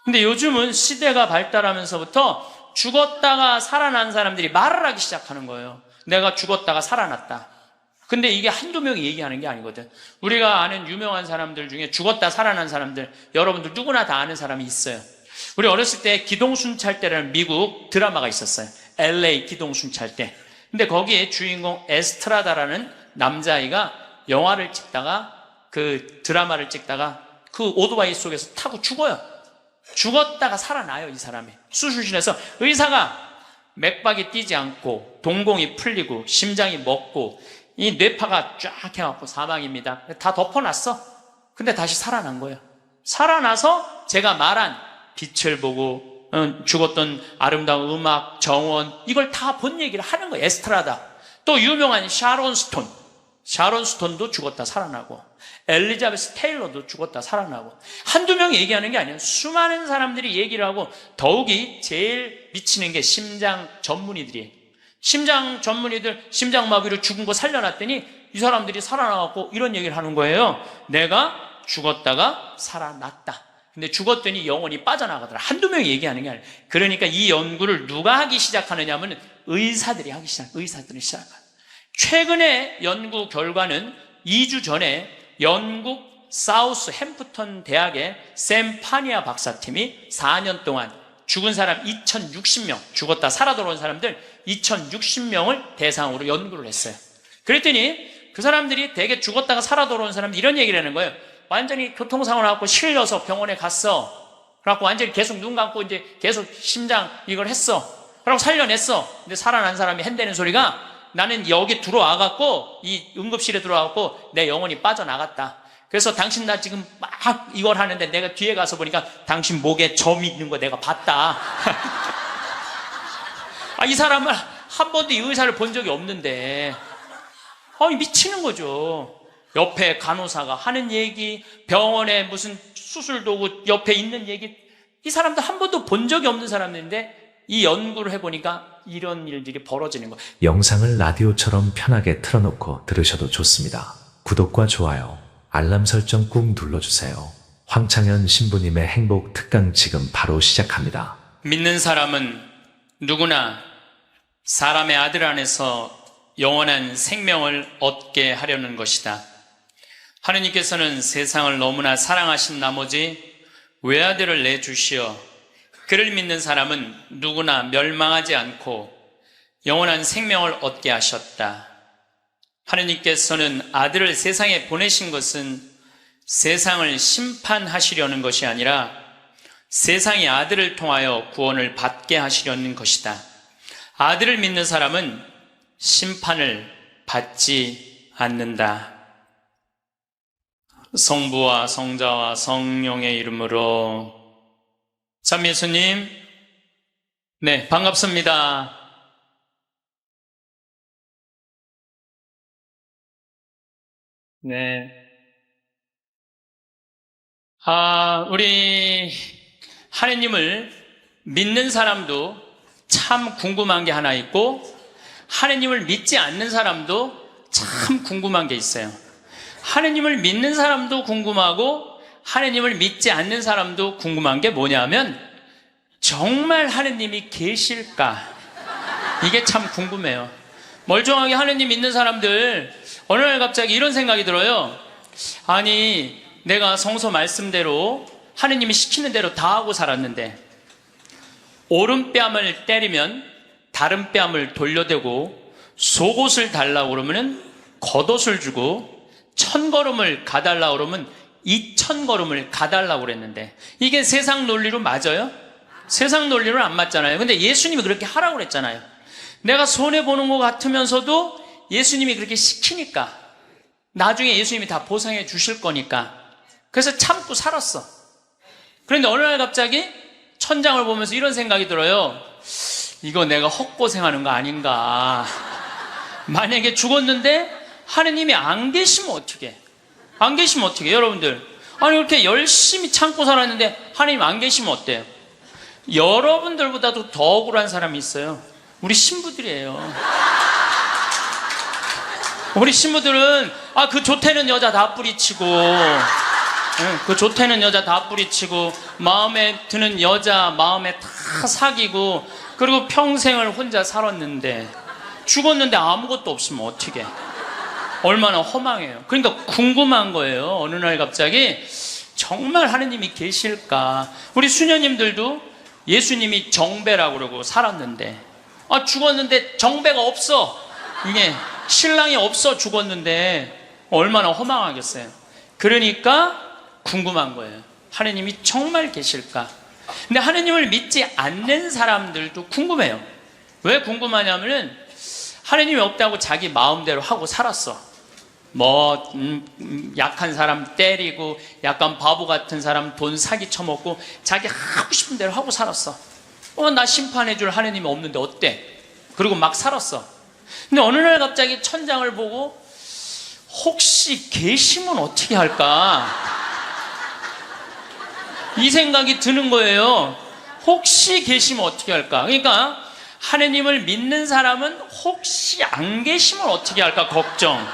근데 요즘은 시대가 발달하면서부터 죽었다가 살아난 사람들이 말을 하기 시작하는 거예요. 내가 죽었다가 살아났다. 근데 이게 한두 명이 얘기하는 게 아니거든. 우리가 아는 유명한 사람들 중에 죽었다 살아난 사람들, 여러분들 누구나 다 아는 사람이 있어요. 우리 어렸을 때 기동순찰대라는 미국 드라마가 있었어요. LA 기동순찰대. 근데 거기에 주인공 에스트라다라는 남자아이가 영화를 찍다가, 그 드라마를 찍다가 그 오토바이 속에서 타고 죽어요. 죽었다가 살아나요, 이 사람이. 수술실에서 의사가 맥박이 뛰지 않고 동공이 풀리고 심장이 멎고 이 뇌파가 쫙 해갖고 사망입니다. 다 덮어놨어. 근데 다시 살아난 거예요. 살아나서 제가 말한 빛을 보고 죽었던 아름다운 음악, 정원, 이걸 다 본 얘기를 하는 거예요. 에스트라다. 또 유명한 샤론 스톤. 샤론 스톤도 죽었다 살아나고, 엘리자베스 테일러도 죽었다 살아나고, 한두 명 얘기하는 게 아니에요. 수많은 사람들이 얘기를 하고, 더욱이 제일 미치는 게 심장 전문의들이에요. 심장 전문의들, 심장마비로 죽은 거 살려놨더니 이 사람들이 살아나갖고 이런 얘기를 하는 거예요. 내가 죽었다가 살아났다. 근데 죽었더니 영혼이 빠져나가더라. 한두 명이 얘기하는 게 아니에요. 그러니까 이 연구를 누가 하기 시작하느냐 하면 의사들이 하기 의사들이 시작해요. 최근에 연구 결과는 2주 전에 영국 사우스 햄프턴 대학의 샘 파니아 박사팀이 4년 동안 죽은 사람 2060명, 죽었다 살아 돌아온 사람들 2060명을 대상으로 연구를 했어요. 그랬더니 그 사람들이 대개 죽었다가 살아 돌아온 사람들 이런 얘기를 하는 거예요. 완전히 교통사고 나갖고 실려서 병원에 갔어. 그래갖고 완전히 계속 눈 감고 이제 계속 심장 이걸 했어. 그러고 살려냈어. 근데 살아난 사람이 핸대는 소리가, 나는 여기 들어와갖고 이 응급실에 들어와갖고 내 영혼이 빠져나갔다. 그래서 당신 나 지금 막 이걸 하는데 내가 뒤에 가서 보니까 당신 목에 점 있는 거 내가 봤다. 이 사람은 한 번도 이 의사를 본 적이 없는데 미치는 거죠. 옆에 간호사가 하는 얘기, 병원에 무슨 수술 도구 옆에 있는 얘기, 이 사람도 한 번도 본 적이 없는 사람인데 이 연구를 해보니까 이런 일들이 벌어지는 거예요. 영상을 라디오처럼 편하게 틀어놓고 들으셔도 좋습니다. 구독과 좋아요, 알람 설정 꾹 눌러주세요. 황창현 신부님의 행복 특강 지금 바로 시작합니다. 믿는 사람은 누구나 사람의 아들 안에서 영원한 생명을 얻게 하려는 것이다. 하느님께서는 세상을 너무나 사랑하신 나머지 외아들을 내주시어 그를 믿는 사람은 누구나 멸망하지 않고 영원한 생명을 얻게 하셨다. 하느님께서는 아들을 세상에 보내신 것은 세상을 심판하시려는 것이 아니라 세상이 아들을 통하여 구원을 받게 하시려는 것이다. 아들을 믿는 사람은 심판을 받지 않는다. 성부와 성자와 성령의 이름으로. 참 예수님, 네, 반갑습니다. 네. 우리 하느님을 믿는 사람도 참 궁금한 게 하나 있고, 하느님을 믿지 않는 사람도 참 궁금한 게 있어요. 하느님을 믿는 사람도 궁금하고 하느님을 믿지 않는 사람도 궁금한 게 뭐냐면, 정말 하느님이 계실까? 이게 참 궁금해요. 멀쩡하게 하느님 믿는 사람들 어느 날 갑자기 이런 생각이 들어요. 아니, 내가 성서 말씀대로 하느님이 시키는 대로 다 하고 살았는데 오른뺨을 때리면 다른 뺨을 돌려대고 속옷을 달라고 그러면 겉옷을 주고 1000걸음을 가달라고 그러면 2000걸음을 가달라고 그랬는데 이게 세상 논리로 맞아요? 세상 논리로는 안 맞잖아요. 근데 예수님이 그렇게 하라고 그랬잖아요. 내가 손해보는 것 같으면서도 예수님이 그렇게 시키니까 나중에 예수님이 다 보상해 주실 거니까 그래서 참고 살았어. 그런데 어느 날 갑자기 천장을 보면서 이런 생각이 들어요. 이거 내가 헛고생하는 거 아닌가. 만약에 죽었는데 하느님이 안 계시면 어떻게? 안 계시면 어떻게? 여러분들, 아니 그렇게 열심히 참고 살았는데 하느님 안 계시면 어때요? 여러분들보다도 더 억울한 사람이 있어요. 우리 신부들이에요. 우리 신부들은 그 좋다는 여자 다 뿌리치고 응, 그 좋다는 여자 다 뿌리치고 마음에 드는 여자 마음에 다 사귀고 그리고 평생을 혼자 살았는데 죽었는데 아무것도 없으면 어떻게? 얼마나 허망해요. 그러니까 궁금한 거예요. 어느 날 갑자기 정말 하느님이 계실까? 우리 수녀님들도 예수님이 정배라고 그러고 살았는데 죽었는데 정배가 없어. 이게 신랑이 없어 죽었는데 얼마나 허망하겠어요. 그러니까 궁금한 거예요. 하느님이 정말 계실까? 근데 하느님을 믿지 않는 사람들도 궁금해요. 왜 궁금하냐면은 하느님이 없다고 자기 마음대로 하고 살았어. 약한 사람 때리고 약간 바보 같은 사람 돈 사기 쳐먹고 자기 하고 싶은 대로 하고 살았어. 나 심판해줄 하느님이 없는데 어때? 그리고 막 살았어. 근데 어느 날 갑자기 천장을 보고 혹시 계시면 어떻게 할까? 이 생각이 드는 거예요. 혹시 계시면 어떻게 할까? 그러니까 하느님을 믿는 사람은 혹시 안 계시면 어떻게 할까 걱정.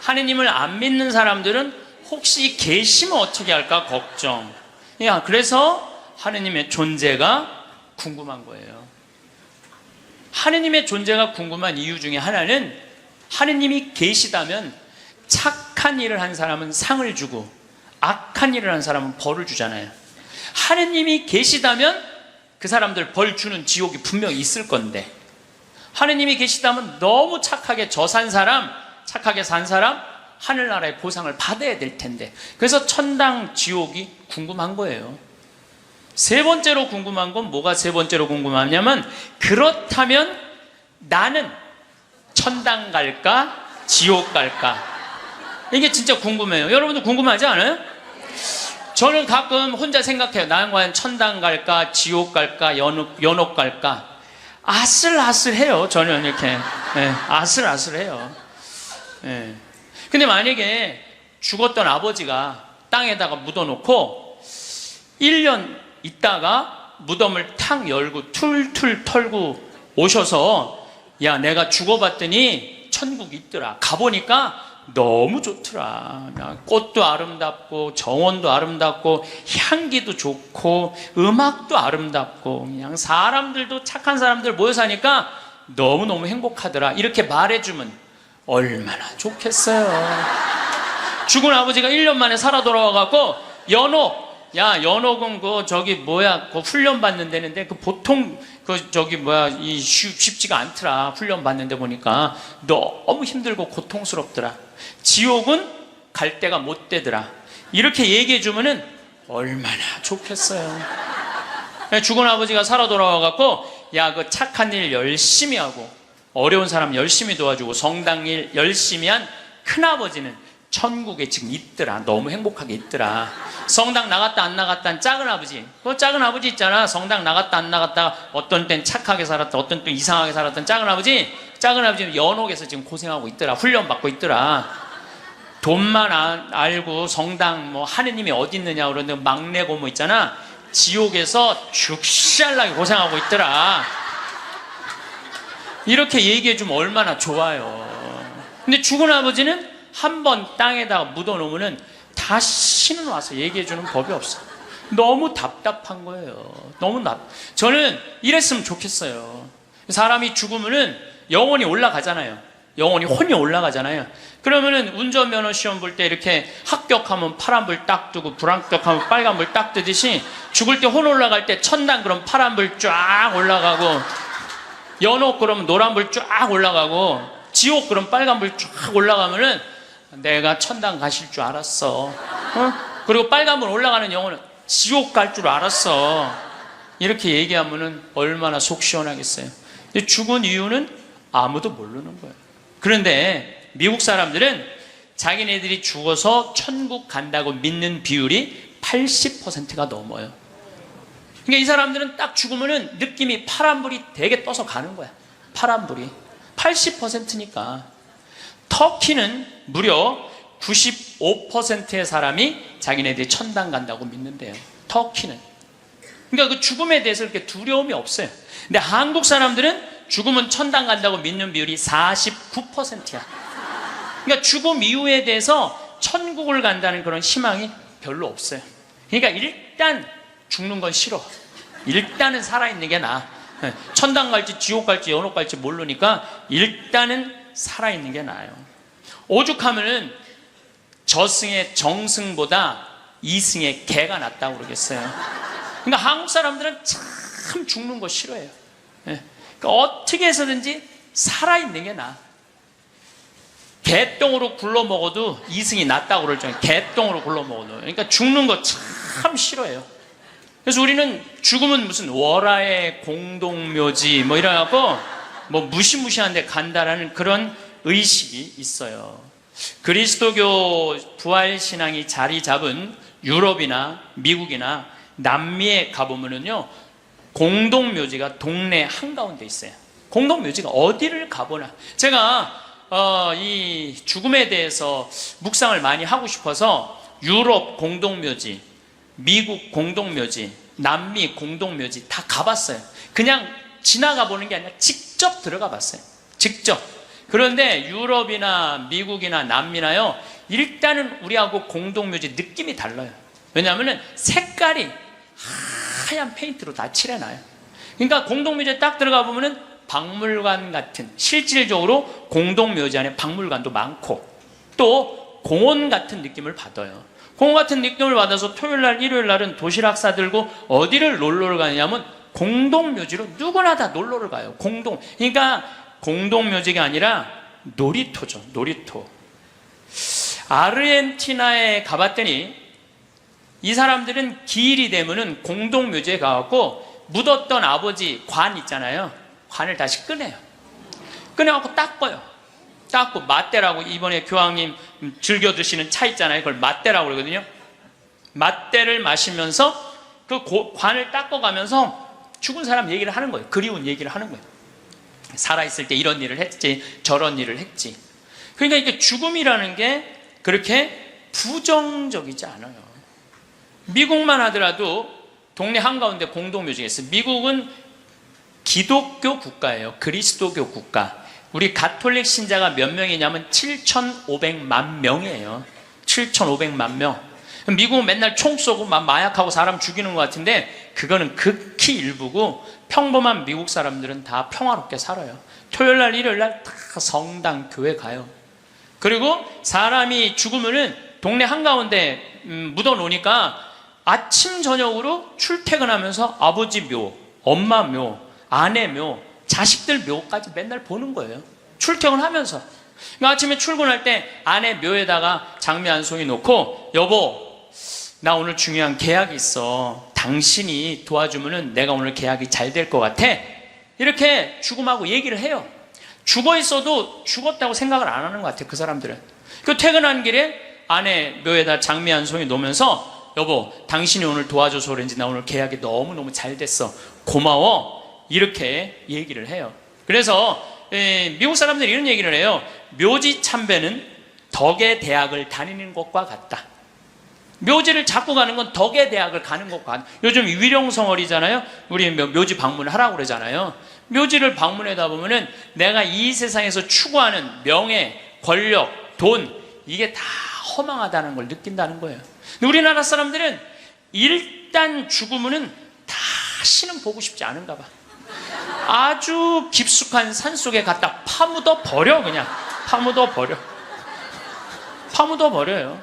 하느님을 안 믿는 사람들은 혹시 계시면 어떻게 할까 걱정. 그래서 하느님의 존재가 궁금한 거예요. 하느님의 존재가 궁금한 이유 중에 하나는 하느님이 계시다면 착한 일을 한 사람은 상을 주고 악한 일을 한 사람은 벌을 주잖아요. 하느님이 계시다면 그 사람들 벌 주는 지옥이 분명히 있을 건데 하느님이 계시다면 너무 착하게 산 사람, 착하게 산 사람 하늘나라의 보상을 받아야 될 텐데 그래서 천당, 지옥이 궁금한 거예요. 세 번째로 궁금한 건 뭐가 세 번째로 궁금하냐면 그렇다면 나는 천당 갈까? 지옥 갈까? 이게 진짜 궁금해요. 여러분도 궁금하지 않아요? 저는 가끔 혼자 생각해요. 나는 과연 천당 갈까? 지옥 갈까? 연옥 갈까? 아슬아슬해요. 저는 이렇게 아슬아슬해요. 근데 만약에 죽었던 아버지가 땅에다가 묻어놓고 1년 있다가 무덤을 탁 열고 툴툴 털고 오셔서 야 내가 죽어봤더니 천국이 있더라. 가보니까 너무 좋더라. 꽃도 아름답고 정원도 아름답고 향기도 좋고 음악도 아름답고 그냥 사람들도 착한 사람들 모여 사니까 너무너무 행복하더라. 이렇게 말해주면 얼마나 좋겠어요. 죽은 아버지가 1년 만에 살아 돌아와갖고 연옥은 그 훈련 받는 데는데 그 보통 쉽지가 않더라. 훈련 받는데 보니까 너무 힘들고 고통스럽더라. 지옥은 갈 데가 못 되더라. 이렇게 얘기해 주면은 얼마나 좋겠어요. 죽은 아버지가 살아 돌아와갖고 그 착한 일 열심히 하고 어려운 사람 열심히 도와주고 성당 일 열심히 한 큰아버지는 천국에 지금 있더라. 너무 행복하게 있더라. 성당 나갔다 안 나갔다 한 작은 아버지, 그 작은 아버지 있잖아. 성당 나갔다 안 나갔다 어떤 땐 착하게 살았다 어떤 땐 이상하게 살았던 작은 아버지는 연옥에서 지금 고생하고 있더라. 훈련 받고 있더라. 돈만 알고 성당 하느님이 어디 있느냐 그러는데 막내 고모 있잖아. 지옥에서 죽살나게 고생하고 있더라. 이렇게 얘기해 주면 얼마나 좋아요. 근데 죽은 아버지는 한번 땅에다가 묻어놓으면 다시는 와서 얘기해 주는 법이 없어. 너무 답답한 거예요. 저는 이랬으면 좋겠어요. 사람이 죽으면은 영혼이 올라가잖아요. 영혼이 혼이 올라가잖아요. 그러면은 운전면허 시험 볼 때 이렇게 합격하면 파란불 딱 뜨고 불합격하면 빨간불 딱 뜨듯이 죽을 때 혼 올라갈 때 천당 그럼 파란불 쫙 올라가고 연옥 그러면 노란불 쫙 올라가고 지옥 그럼 빨간불 쫙 올라가면은 내가 천당 가실 줄 알았어. 그리고 빨간불 올라가는 영혼은 지옥 갈 줄 알았어. 이렇게 얘기하면은 얼마나 속 시원하겠어요. 근데 죽은 이유는 아무도 모르는 거예요. 그런데 미국 사람들은 자기네들이 죽어서 천국 간다고 믿는 비율이 80%가 넘어요. 그러니까 이 사람들은 딱 죽으면은 느낌이 파란불이 되게 떠서 가는 거야. 파란불이 80%니까. 터키는 무려 95%의 사람이 자기네들이 천당 간다고 믿는데요. 터키는. 그러니까 그 죽음에 대해서 그렇게 두려움이 없어요. 근데 한국 사람들은 죽으면 천당 간다고 믿는 비율이 49%야. 그러니까 죽음 이후에 대해서 천국을 간다는 그런 희망이 별로 없어요. 그러니까 일단 죽는 건 싫어. 일단은 살아있는 게 나아. 천당 갈지 지옥 갈지 연옥 갈지 모르니까 일단은 살아있는 게 나아요. 오죽하면은 저승의 정승보다 이승의 개가 낫다고 그러겠어요. 그러니까 한국 사람들은 참 죽는 거 싫어해요. 그러니까 어떻게 해서든지 살아있는 게 나아. 개똥으로 굴러 먹어도 이승이 낫다고 그럴 정도로 개똥으로 굴러 먹어도. 그러니까 죽는 거 참 싫어해요. 그래서 우리는 죽으면 무슨 월화의 공동묘지 뭐 이래갖고 뭐 무시무시한 데 간다라는 그런 의식이 있어요. 그리스도교 부활신앙이 자리 잡은 유럽이나 미국이나 남미에 가보면은요, 공동묘지가 동네 한가운데 있어요. 공동묘지가 어디를 가보나. 제가 이 죽음에 대해서 묵상을 많이 하고 싶어서 유럽 공동묘지, 미국 공동묘지, 남미 공동묘지 다 가봤어요. 그냥 지나가 보는 게 아니라 직접 들어가 봤어요. 직접. 그런데 유럽이나 미국이나 남미나요, 일단은 우리하고 공동묘지 느낌이 달라요. 왜냐하면 색깔이 하얀 페인트로 다 칠해놔요. 그러니까 공동묘지에 딱 들어가 보면은 박물관 같은, 실질적으로 공동묘지 안에 박물관도 많고 또 공원 같은 느낌을 받아요. 공원 같은 느낌을 받아서 토요일날 일요일날은 도시락 싸들고 어디를 놀러를 가냐면 공동묘지로 누구나 다 놀러를 가요. 그러니까 공동묘지가 아니라 놀이터죠. 놀이터. 아르헨티나에 가봤더니 이 사람들은 기일이 되면은 공동묘지에 가갖고 묻었던 아버지 관 있잖아요. 관을 다시 꺼내요. 꺼내갖고 닦아요. 닦고 맞대라고, 이번에 교황님 즐겨 드시는 차 있잖아요. 그걸 맞대라고 그러거든요. 맞대를 마시면서 그 관을 닦아가면서 죽은 사람 얘기를 하는 거예요. 그리운 얘기를 하는 거예요. 살아있을 때 이런 일을 했지, 저런 일을 했지. 그러니까 이게 죽음이라는 게 그렇게 부정적이지 않아요. 미국만 하더라도 동네 한가운데 공동묘지가 있어요. 미국은 기독교 국가예요. 그리스도교 국가. 우리 가톨릭 신자가 몇 명이냐면 7,500만 명이에요. 7,500만 명. 미국은 맨날 총 쏘고 막 마약하고 사람 죽이는 것 같은데 그거는 극히 일부고 평범한 미국 사람들은 다 평화롭게 살아요. 토요일날 일요일날 다 성당 교회 가요. 그리고 사람이 죽으면은 동네 한가운데 묻어놓으니까 아침 저녁으로 출퇴근하면서 아버지 묘, 엄마 묘, 아내 묘, 자식들 묘까지 맨날 보는 거예요. 출퇴근하면서. 그러니까 아침에 출근할 때 아내 묘에다가 장미 한 송이 놓고, 여보, 나 오늘 중요한 계약이 있어. 당신이 도와주면은 내가 오늘 계약이 잘 될 것 같아. 이렇게 죽음하고 얘기를 해요. 죽어 있어도 죽었다고 생각을 안 하는 것 같아요. 그 사람들은. 그 퇴근하는 길에 아내 묘에다 장미 한 송이 놓으면서, 여보, 당신이 오늘 도와줘서 그런지 나 오늘 계약이 너무너무 잘 됐어. 고마워. 이렇게 얘기를 해요. 그래서 미국 사람들이 이런 얘기를 해요. 묘지 참배는 덕의 대학을 다니는 것과 같다. 묘지를 자꾸 가는 건 덕의 대학을 가는 것과 같다. 요즘 위령성월이잖아요. 우리 묘지 방문하라고 그러잖아요. 묘지를 방문하다 보면은 내가 이 세상에서 추구하는 명예, 권력, 돈, 이게 다 허망하다는 걸 느낀다는 거예요. 근데 우리나라 사람들은 일단 죽으면은 다시는 보고 싶지 않은가 봐. 아주 깊숙한 산속에 갖다 파묻어 버려. 그냥 파묻어 버려. 파묻어 버려요.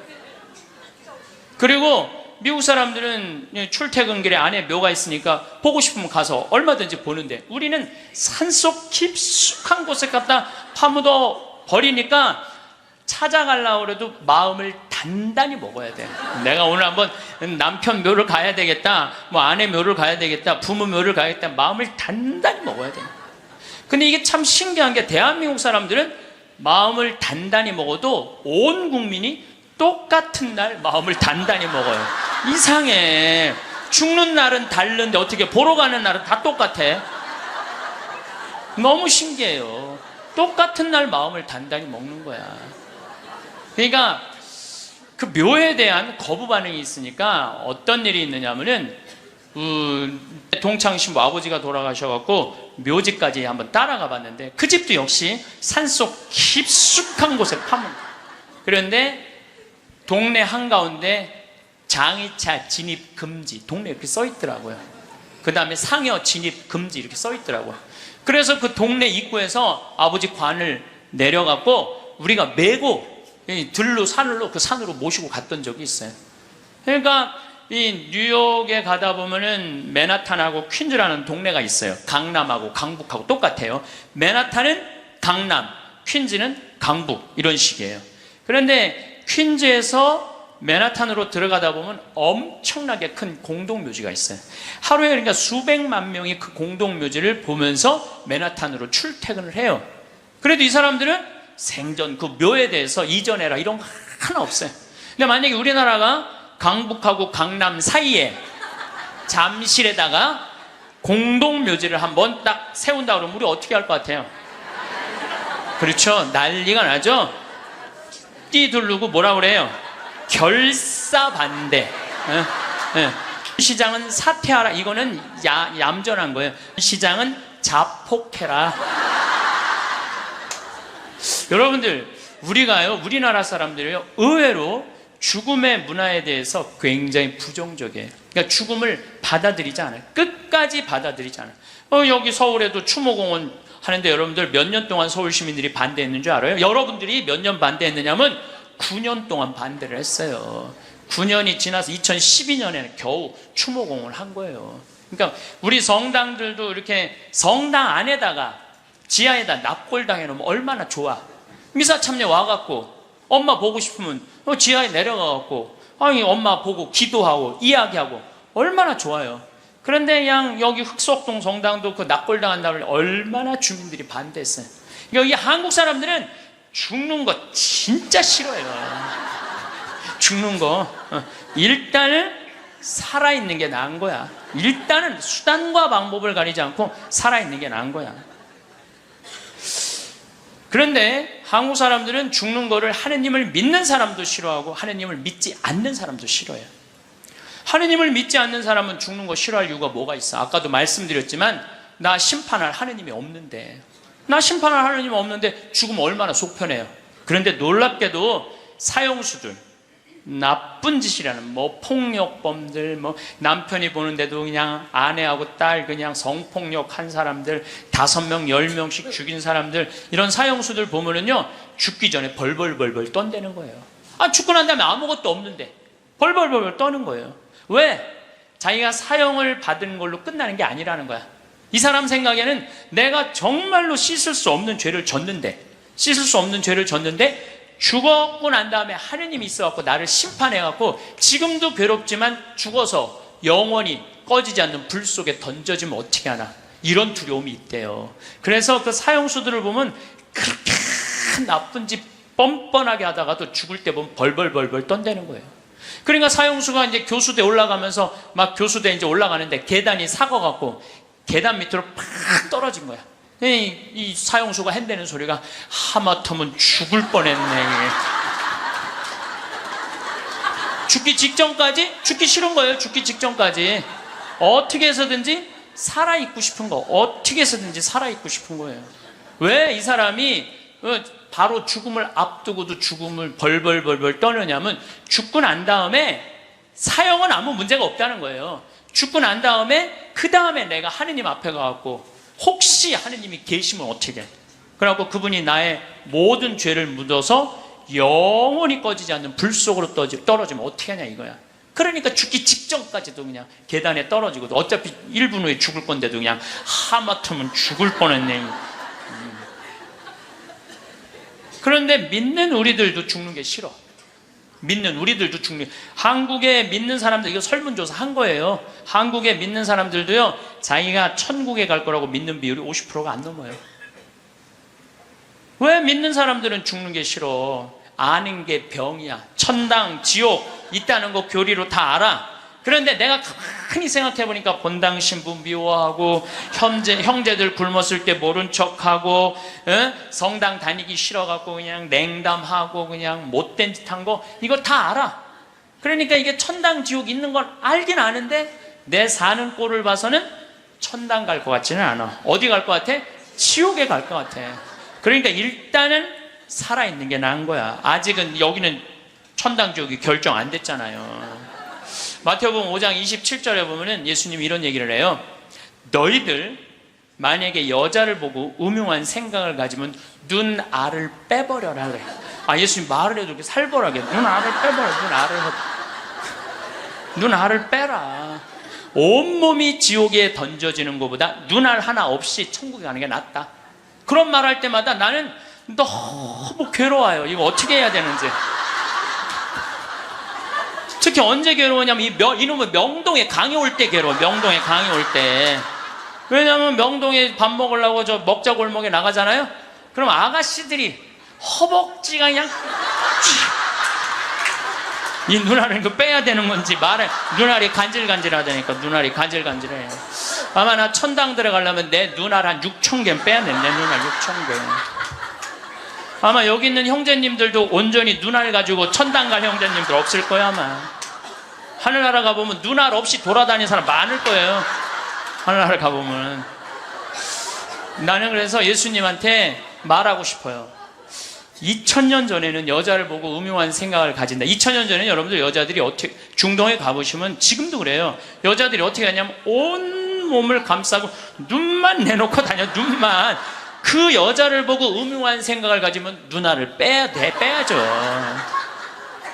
그리고 미국 사람들은 출퇴근길에 안에 묘가 있으니까 보고 싶으면 가서 얼마든지 보는데, 우리는 산속 깊숙한 곳에 갖다 파묻어 버리니까 찾아가려고 해도 마음을 단단히 먹어야 돼. 내가 오늘 한번 남편 묘를 가야 되겠다, 뭐 아내 묘를 가야 되겠다, 부모 묘를 가야겠다, 마음을 단단히 먹어야 돼. 근데 이게 참 신기한 게, 대한민국 사람들은 마음을 단단히 먹어도 온 국민이 똑같은 날 마음을 단단히 먹어요. 이상해. 죽는 날은 다른데 어떻게 보러 가는 날은 다 똑같아? 너무 신기해요. 똑같은 날 마음을 단단히 먹는 거야. 그러니까 그 묘에 대한 거부 반응이 있으니까 어떤 일이 있느냐면은 동창 신부 아버지가 돌아가셔갖고 묘지까지 한번 따라가 봤는데 그 집도 역시 산속 깊숙한 곳에 파문. 그런데 동네 한가운데 장애차 진입 금지, 동네에 이렇게 써 있더라고요. 그 다음에 상여 진입 금지 이렇게 써 있더라고요. 그래서 그 동네 입구에서 아버지 관을 내려갖고 우리가 메고 들로 산으로 그 산으로 모시고 갔던 적이 있어요. 그러니까 이 뉴욕에 가다 보면은 맨하탄하고 퀸즈라는 동네가 있어요. 강남하고 강북하고 똑같아요. 맨하탄은 강남, 퀸즈는 강북 이런 식이에요. 그런데 퀸즈에서 맨하탄으로 들어가다 보면 엄청나게 큰 공동묘지가 있어요. 하루에 그러니까 수백만 명이 그 공동묘지를 보면서 맨하탄으로 출퇴근을 해요. 그래도 이 사람들은 생전 그 묘에 대해서 이전해라 이런 거 하나 없어요. 근데 만약에 우리나라가 강북하고 강남 사이에 잠실에다가 공동묘지를 한번 딱 세운다 그러면 우리 어떻게 할 것 같아요? 그렇죠. 난리가 나죠. 뛰두르고 뭐라 그래요? 결사반대. 시장은 사퇴하라. 이거는 얌전한 거예요. 시장은 자폭해라. 여러분들, 우리나라 사람들이요, 의외로 죽음의 문화에 대해서 굉장히 부정적이에요. 그러니까 죽음을 받아들이지 않아요. 끝까지 받아들이지 않아요. 여기 서울에도 추모공원 하는데 여러분들 몇 년 동안 서울 시민들이 반대했는 줄 알아요? 여러분들이 몇 년 반대했느냐면 9년 동안 반대를 했어요. 9년이 지나서 2012년에는 겨우 추모공원을 한 거예요. 그러니까 우리 성당들도 이렇게 성당 안에다가 지하에다 납골당해 놓으면 얼마나 좋아. 미사 참여 와갖고 엄마 보고 싶으면 지하에 내려가갖고 엄마 보고 기도하고 이야기하고 얼마나 좋아요. 그런데 그냥 여기 흑석동 성당도 그 납골당한다고 얼마나 주민들이 반대했어요. 여기 한국 사람들은 죽는 거 진짜 싫어해요. 죽는 거. 일단은 살아있는 게 나은 거야. 일단은 수단과 방법을 가리지 않고 살아있는 게 나은 거야. 그런데 한국 사람들은 죽는 거를 하느님을 믿는 사람도 싫어하고 하느님을 믿지 않는 사람도 싫어해요. 하느님을 믿지 않는 사람은 죽는 거 싫어할 이유가 뭐가 있어? 아까도 말씀드렸지만 나 심판할 하느님이 없는데, 나 심판할 하느님이 없는데 죽으면 얼마나 속편해요. 그런데 놀랍게도 사형수들, 나쁜 짓이라는 폭력범들, 남편이 보는데도 그냥 아내하고 딸 그냥 성폭력한 사람들, 5명, 10명씩 죽인 사람들, 이런 사형수들 보면은요, 죽기 전에 벌벌벌벌 떤다는 거예요. 죽고 난 다음에 아무것도 없는데 벌벌벌벌 떠는 거예요. 왜? 자기가 사형을 받은 걸로 끝나는 게 아니라는 거야. 이 사람 생각에는 내가 정말로 씻을 수 없는 죄를 졌는데, 죽었고 난 다음에 하느님이 있어갖고 나를 심판해갖고 지금도 괴롭지만 죽어서 영원히 꺼지지 않는 불 속에 던져지면 어떻게 하나, 이런 두려움이 있대요. 그래서 그 사형수들을 보면 그렇게 나쁜 짓 뻔뻔하게 하다가도 죽을 때 보면 벌벌벌벌 떤다는 거예요. 그러니까 사형수가 이제 교수대 올라가면서 막 교수대 이제 올라가는데 계단이 삭아갖고 계단 밑으로 팍 떨어진 거야. 이 사형수가 한다는 소리가 하마터면 죽을 뻔했네. 죽기 직전까지 죽기 싫은 거예요. 죽기 직전까지 어떻게 해서든지 살아있고 싶은 거, 어떻게 해서든지 살아있고 싶은 거예요. 왜 이 사람이 바로 죽음을 앞두고도 죽음을 벌벌벌벌 떠느냐면, 죽고 난 다음에 사형은 아무 문제가 없다는 거예요. 죽고 난 다음에 그 다음에 내가 하느님 앞에 가갖고 혹시 하느님이 계시면 어떻게 해? 그래갖고 그분이 나의 모든 죄를 묻어서 영원히 꺼지지 않는 불 속으로 떨어지면 어떻게 하냐 이거야. 그러니까 죽기 직전까지도 그냥 계단에 떨어지고, 어차피 1분 후에 죽을 건데도 그냥 하마터면 죽을 뻔했네. 그런데 믿는 우리들도 죽는 게 싫어. 한국에 믿는 사람들, 이거 설문조사 한 거예요. 한국에 믿는 사람들도요, 자기가 천국에 갈 거라고 믿는 비율이 50%가 안 넘어요. 왜 믿는 사람들은 죽는 게 싫어? 아는 게 병이야. 천당, 지옥 있다는 거 교리로 다 알아. 그런데 내가 가만히 생각해보니까 본당 신부 미워하고, 형제들 굶었을 때 모른 척하고, 성당 다니기 싫어갖고 그냥 냉담하고 그냥 못된 짓 한 거, 이거 다 알아. 그러니까 이게 천당 지옥 있는 건 알긴 아는데 내 사는 꼴을 봐서는 천당 갈 것 같지는 않아. 어디 갈 것 같아? 지옥에 갈 것 같아. 그러니까 일단은 살아있는 게 나은 거야. 아직은 여기는 천당 지옥이 결정 안 됐잖아요. 마태복음 5장 27절에 보면은 예수님이 이런 얘기를 해요. 너희들 만약에 여자를 보고 음흉한 생각을 가지면 눈알을 빼버려라 그래. 예수님 말을 해도 이렇게 살벌하게 눈알을 빼버려. 눈알을 빼라. 온몸이 지옥에 던져지는 것보다 눈알 하나 없이 천국에 가는 게 낫다. 그런 말 할 때마다 나는 너무 괴로워요. 이거 어떻게 해야 되는지. 특히 언제 괴로우냐면 이놈의 명동에 강의 올 때 괴로워. 명동에 강의 올 때. 왜냐하면 명동에 밥 먹으려고 저 먹자 골목에 나가잖아요. 그럼 아가씨들이 허벅지가 그냥 이 눈알을 이거 빼야 되는 건지 눈알이 간질간질하다니까. 눈알이 간질간질해. 아마 나 천당 들어가려면 내 눈알 한 6,000개 빼야 돼. 내 눈알 6,000개. 아마 여기 있는 형제님들도 온전히 눈알 가지고 천당 갈 형제님들 없을 거야 아마. 하늘나라 가보면 눈알 없이 돌아다니는 사람 많을 거예요. 하늘나라 가보면. 나는 그래서 예수님한테 말하고 싶어요. 2000년 전에는 여자를 보고 음흉한 생각을 가진다. 2000년 전에는 여러분들 여자들이 어떻게, 중동에 가보시면 지금도 그래요. 여자들이 어떻게 하냐면 온 몸을 감싸고 눈만 내놓고 다녀. 눈만. 그 여자를 보고 음흉한 생각을 가지면 눈알을 빼야죠.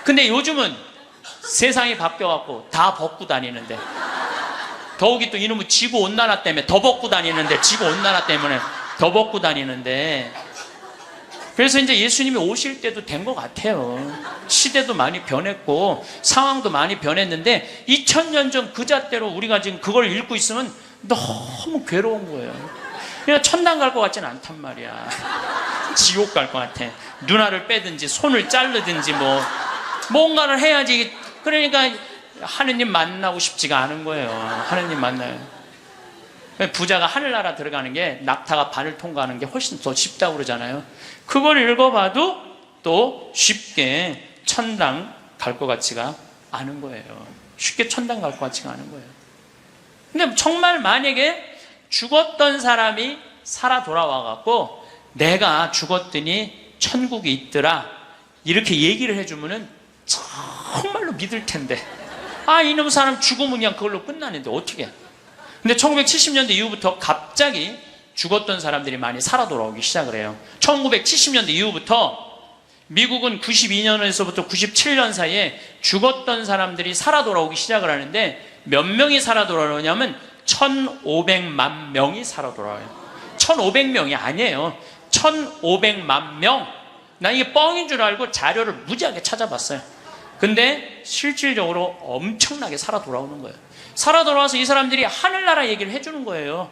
근데 요즘은 세상이 바뀌어갖고 다 벗고 다니는데, 더욱이 또 이놈의 지구온난화 때문에 더 벗고 다니는데, 지구온난화 때문에 더 벗고 다니는데, 그래서 이제 예수님이 오실 때도 된 것 같아요. 시대도 많이 변했고 상황도 많이 변했는데 2000년 전 그 잣대로 우리가 지금 그걸 읽고 있으면 너무 괴로운 거예요. 그냥 천당 갈 것 같지는 않단 말이야. 지옥 갈 것 같아. 눈알을 빼든지 손을 자르든지 뭔가를 해야지. 그러니까 하느님 만나고 싶지가 않은 거예요. 하느님 만나요. 부자가 하늘나라 들어가는 게 낙타가 반을 통과하는 게 훨씬 더 쉽다고 그러잖아요. 그걸 읽어봐도 또 쉽게 천당 갈 것 같지가 않은 거예요. 쉽게 천당 갈 것 같지가 않은 거예요. 근데 정말 만약에 죽었던 사람이 살아 돌아와갖고 내가 죽었더니 천국이 있더라 이렇게 얘기를 해주면은 정말로 믿을 텐데, 이놈 사람 죽으면 그냥 그걸로 끝나는데 어떻게. 근데 1970년대 이후부터 갑자기 죽었던 사람들이 많이 살아 돌아오기 시작을 해요. 1970년대 이후부터 미국은 92년에서부터 97년 사이에 죽었던 사람들이 살아 돌아오기 시작을 하는데, 몇 명이 살아 돌아오냐면 1,500만 명이 살아 돌아와요. 1,500명이 아니에요. 1,500만 명. 나 이게 뻥인 줄 알고 자료를 무지하게 찾아봤어요. 근데 실질적으로 엄청나게 살아 돌아오는 거예요. 살아 돌아와서 이 사람들이 하늘나라 얘기를 해주는 거예요.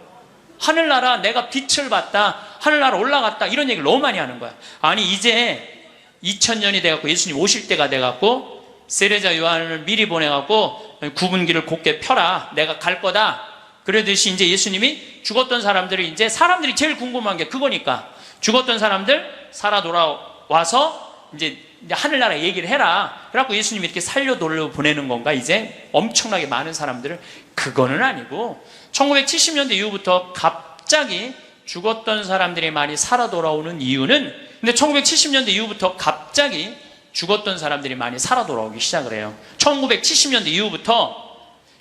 하늘나라, 내가 빛을 봤다, 하늘나라 올라갔다, 이런 얘기를 너무 많이 하는 거야. 이제 2000년이 돼갖고 예수님 오실 때가 돼갖고 세례자 요한을 미리 보내갖고 구분기를 곧게 펴라, 내가 갈 거다. 그러듯이 이제 예수님이 죽었던 사람들을, 이제 사람들이 제일 궁금한 게 그거니까, 죽었던 사람들 살아 돌아와서 이제 하늘나라 얘기를 해라. 그래갖고 예수님이 이렇게 살려 돌려 보내는 건가, 이제 엄청나게 많은 사람들을. 그거는 아니고 1970년대 이후부터 갑자기 죽었던 사람들이 많이 살아 돌아오는 이유는, 근데 1970년대 이후부터 갑자기 죽었던 사람들이 많이 살아 돌아오기 시작을 해요. 1970년대 이후부터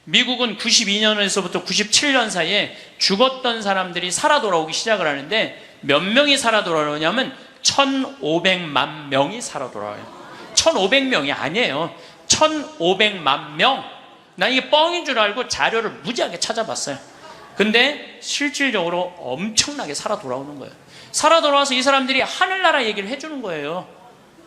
미국은 92년에서부터 97년 사이에 죽었던 사람들이 살아 돌아오기 시작을 하는데, 몇 명이 살아 돌아오냐면 1,500만 명이 살아 돌아와요. 1,500명이 아니에요. 1,500만 명. 나 이게 뻥인 줄 알고 자료를 무지하게 찾아봤어요. 근데 실질적으로 엄청나게 살아 돌아오는 거예요. 살아 돌아와서 이 사람들이 하늘나라 얘기를 해주는 거예요.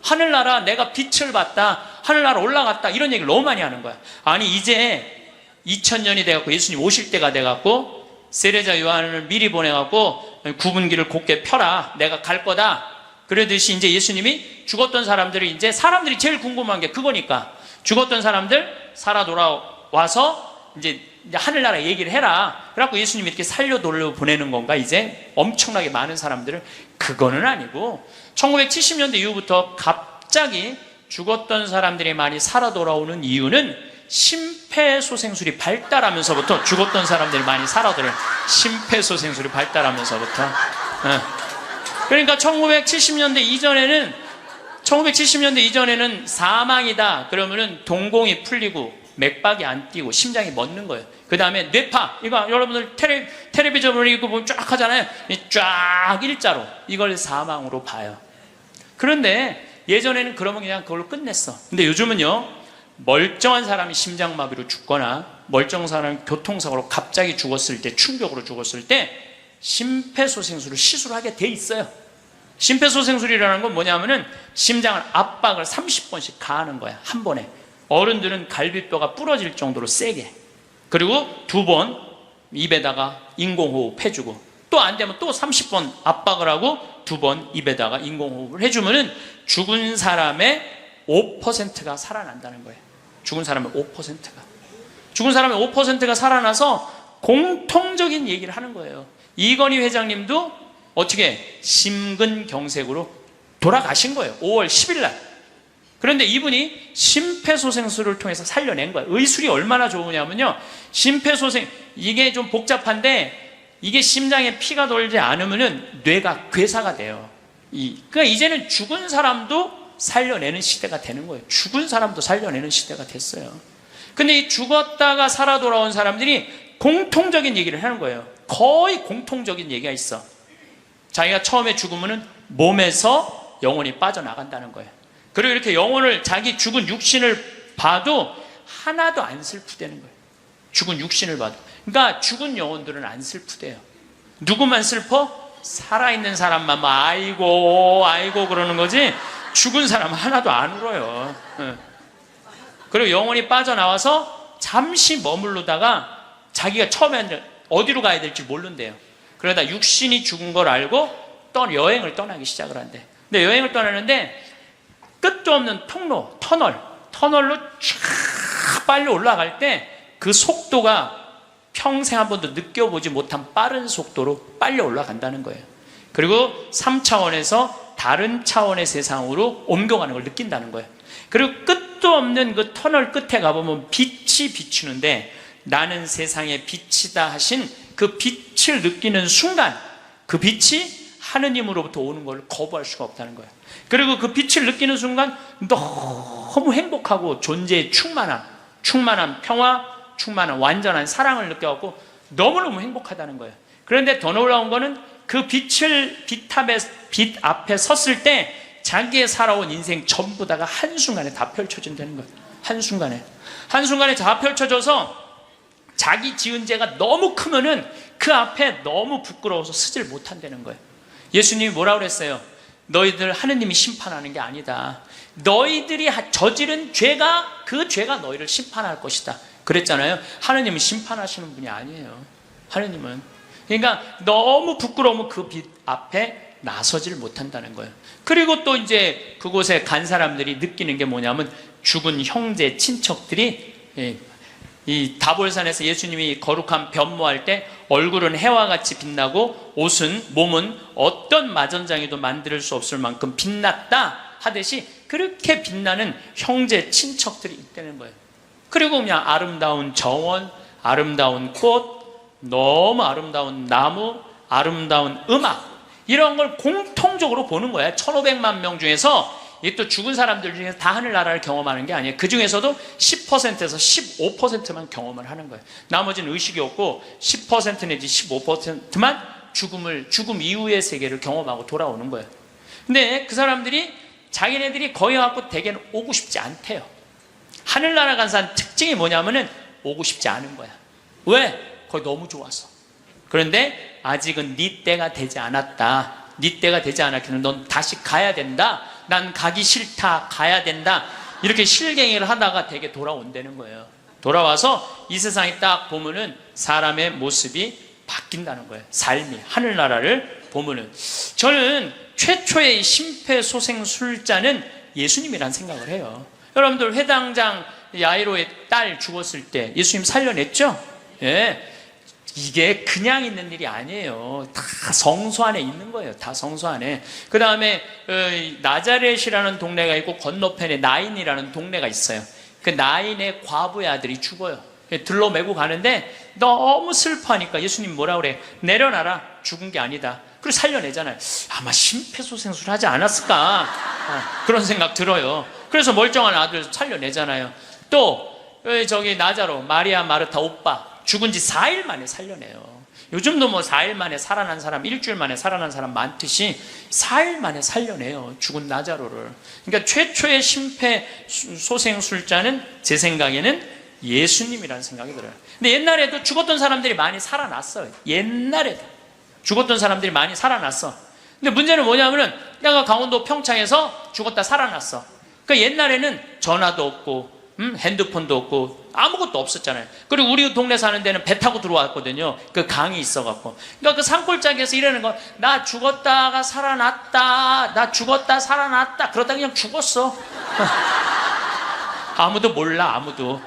하늘나라, 내가 빛을 봤다, 하늘나라 올라갔다, 이런 얘기를 너무 많이 하는 거야. 이제 2000년이 돼갖고 예수님 오실 때가 돼갖고 세례자 요한을 미리 보내갖고 구분기를 곧게 펴라, 내가 갈 거다. 그러듯이 이제 예수님이 죽었던 사람들을, 이제 사람들이 제일 궁금한 게 그거니까, 죽었던 사람들 살아 돌아와서 이제 하늘나라 얘기를 해라. 그래갖고 예수님이 이렇게 살려 돌려 보내는 건가, 이제 엄청나게 많은 사람들을. 그거는 아니고 1970년대 이후부터 갑자기 죽었던 사람들이 많이 살아 돌아오는 이유는 심폐소생술이 발달하면서부터 죽었던 사람들이 많이 살아 돌아요. 심폐소생술이 발달하면서부터. 그러니까 1970년대 이전에는 사망이다 그러면은 동공이 풀리고 맥박이 안 뛰고 심장이 멎는 거예요. 그 다음에 뇌파, 이거 여러분들 텔레비전으로 이거 보면 쫙 하잖아요. 쫙 일자로 이걸 사망으로 봐요. 그런데 예전에는 그러면 그냥 그걸로 끝냈어. 근데 요즘은요, 멀쩡한 사람이 심장마비로 죽거나 멀쩡한 사람이 교통사고로 갑자기 죽었을 때, 충격으로 죽었을 때 심폐소생술을 시술하게 돼 있어요. 심폐소생술이라는 건 뭐냐면은 심장을 압박을 30번씩 가하는 거야, 한 번에. 어른들은 갈비뼈가 부러질 정도로 세게. 그리고 2번 입에다가 인공호흡 해주고, 또 안 되면 또 30번 압박을 하고 2번 입에다가 인공호흡을 해주면은 죽은 사람의 5%가 살아난다는 거예요. 죽은 사람의 5%가. 죽은 사람의 5%가 살아나서 공통적인 얘기를 하는 거예요. 이건희 회장님도 어떻게 심근경색으로 돌아가신 거예요. 5월 10일 날. 그런데 이분이 심폐소생술을 통해서 살려낸 거예요. 의술이 얼마나 좋으냐면요, 심폐소생, 이게 좀 복잡한데 이게 심장에 피가 돌지 않으면은 뇌가 괴사가 돼요. 그러니까 이제는 죽은 사람도 살려내는 시대가 되는 거예요. 죽은 사람도 살려내는 시대가 됐어요. 근데 이 죽었다가 살아 돌아온 사람들이 공통적인 얘기를 하는 거예요. 거의 공통적인 얘기가 있어. 자기가 처음에 죽으면은 몸에서 영혼이 빠져나간다는 거예요. 그리고 이렇게 영혼을, 자기 죽은 육신을 봐도 하나도 안 슬프대는 거예요. 죽은 육신을 봐도. 그러니까 죽은 영혼들은 안 슬프대요. 누구만 슬퍼? 살아있는 사람만 막 아이고 아이고 그러는 거지, 죽은 사람은 하나도 안 울어요. 그리고 영혼이 빠져나와서 잠시 머무르다가 자기가 처음에 어디로 가야 될지 모른대요. 그러다 육신이 죽은 걸 알고 여행을 떠나기 시작을 한대. 근데 여행을 떠나는데 끝도 없는 통로, 터널로 쫙 빨리 올라갈 때 그 속도가 평생 한 번도 느껴보지 못한 빠른 속도로 빨리 올라간다는 거예요. 그리고 3차원에서 다른 차원의 세상으로 옮겨가는 걸 느낀다는 거예요. 그리고 끝도 없는 그 터널 끝에 가보면 빛이 비추는데, 나는 세상의 빛이다 하신 그 빛을 느끼는 순간, 그 빛이 하느님으로부터 오는 걸 거부할 수가 없다는 거예요. 그리고 그 빛을 느끼는 순간 너무 행복하고 존재의 충만한 평화, 충만한 완전한 사랑을 느껴갖고 너무너무 행복하다는 거예요. 그런데 더 놀라운 거는 그 빛 앞에 섰을 때 자기의 살아온 인생 전부 다가 한순간에 다 펼쳐진다는 거예요. 한순간에 다 펼쳐져서 자기 지은 죄가 너무 크면은 그 앞에 너무 부끄러워서 서질 못한다는 거예요. 예수님이 뭐라고 그랬어요? 너희들 하느님이 심판하는 게 아니다. 너희들이 저지른 죄가, 그 죄가 너희를 심판할 것이다. 그랬잖아요. 하느님은 심판하시는 분이 아니에요. 하느님은. 그러니까 너무 부끄러우면 그 빛 앞에 나서질 못한다는 거예요. 그리고 또 이제 그곳에 간 사람들이 느끼는 게 뭐냐면, 죽은 형제, 친척들이 이 다볼산에서 예수님이 거룩한 변모할 때 얼굴은 해와 같이 빛나고 몸은 어떤 마전장에도 만들 수 없을 만큼 빛났다 하듯이 그렇게 빛나는 형제, 친척들이 있다는 거예요. 그리고 그냥 아름다운 정원, 아름다운 꽃, 너무 아름다운 나무, 아름다운 음악, 이런 걸 공통적으로 보는 거야. 1500만 명 중에서, 이게 또 죽은 사람들 중에서 다 하늘나라를 경험하는 게 아니에요. 그 중에서도 10%에서 15%만 경험을 하는 거예요. 나머지는 의식이 없고 10% 내지 15%만 죽음 이후의 세계를 경험하고 돌아오는 거예요. 근데 그 사람들이 자기네들이 거기 갖고 대개는 오고 싶지 않대요. 하늘나라 간 사람 특징이 뭐냐면은 오고 싶지 않은 거야. 왜? 거기 너무 좋아서. 그런데 아직은 네 때가 되지 않았다. 네 때가 되지 않았기는 넌 다시 가야 된다. 난 가기 싫다. 가야 된다. 이렇게 실갱이를 하다가 되게 돌아온다는 거예요. 돌아와서 이 세상에 딱 보면은 사람의 모습이 바뀐다는 거예요. 삶이, 하늘나라를 보면은. 저는 최초의 심폐소생술자는 예수님이란 생각을 해요. 여러분들 회당장 야이로의 딸 죽었을 때 예수님 살려냈죠? 예. 이게 그냥 있는 일이 아니에요. 다 성소 안에 있는 거예요. 다 성소 안에. 그 다음에 나자렛이라는 동네가 있고 건너편에 나인이라는 동네가 있어요. 그 나인의 과부의 아들이 죽어요. 들러 메고 가는데 너무 슬퍼하니까 예수님 뭐라 그래? 내려놔라. 죽은 게 아니다. 그리고 살려내잖아요. 아마 심폐소생술 하지 않았을까? 그런 생각 들어요. 그래서 멀쩡한 아들 살려내잖아요. 또 저기 나자로, 마리아 마르타 오빠 죽은 지 4일 만에 살려내요. 요즘도 뭐 4일 만에 살아난 사람, 일주일 만에 살아난 사람 많듯이 4일 만에 살려내요, 죽은 나자로를. 그러니까 최초의 심폐소생술자는 제 생각에는 예수님이라는 생각이 들어요. 근데 옛날에도 죽었던 사람들이 많이 살아났어요. 옛날에도 죽었던 사람들이 많이 살아났어. 근데 문제는 뭐냐면은 내가 강원도 평창에서 죽었다 살아났어. 그러니까 옛날에는 전화도 없고 핸드폰도 없고 아무것도 없었잖아요. 그리고 우리 동네 사는 데는 배 타고 들어왔거든요. 그 강이 있어갖고. 그러니까 그 산골짜기에서 이러는 거, 나 죽었다가 살아났다, 나 죽었다 살아났다, 그러다 그냥 죽었어. 아무도 몰라, 아무도.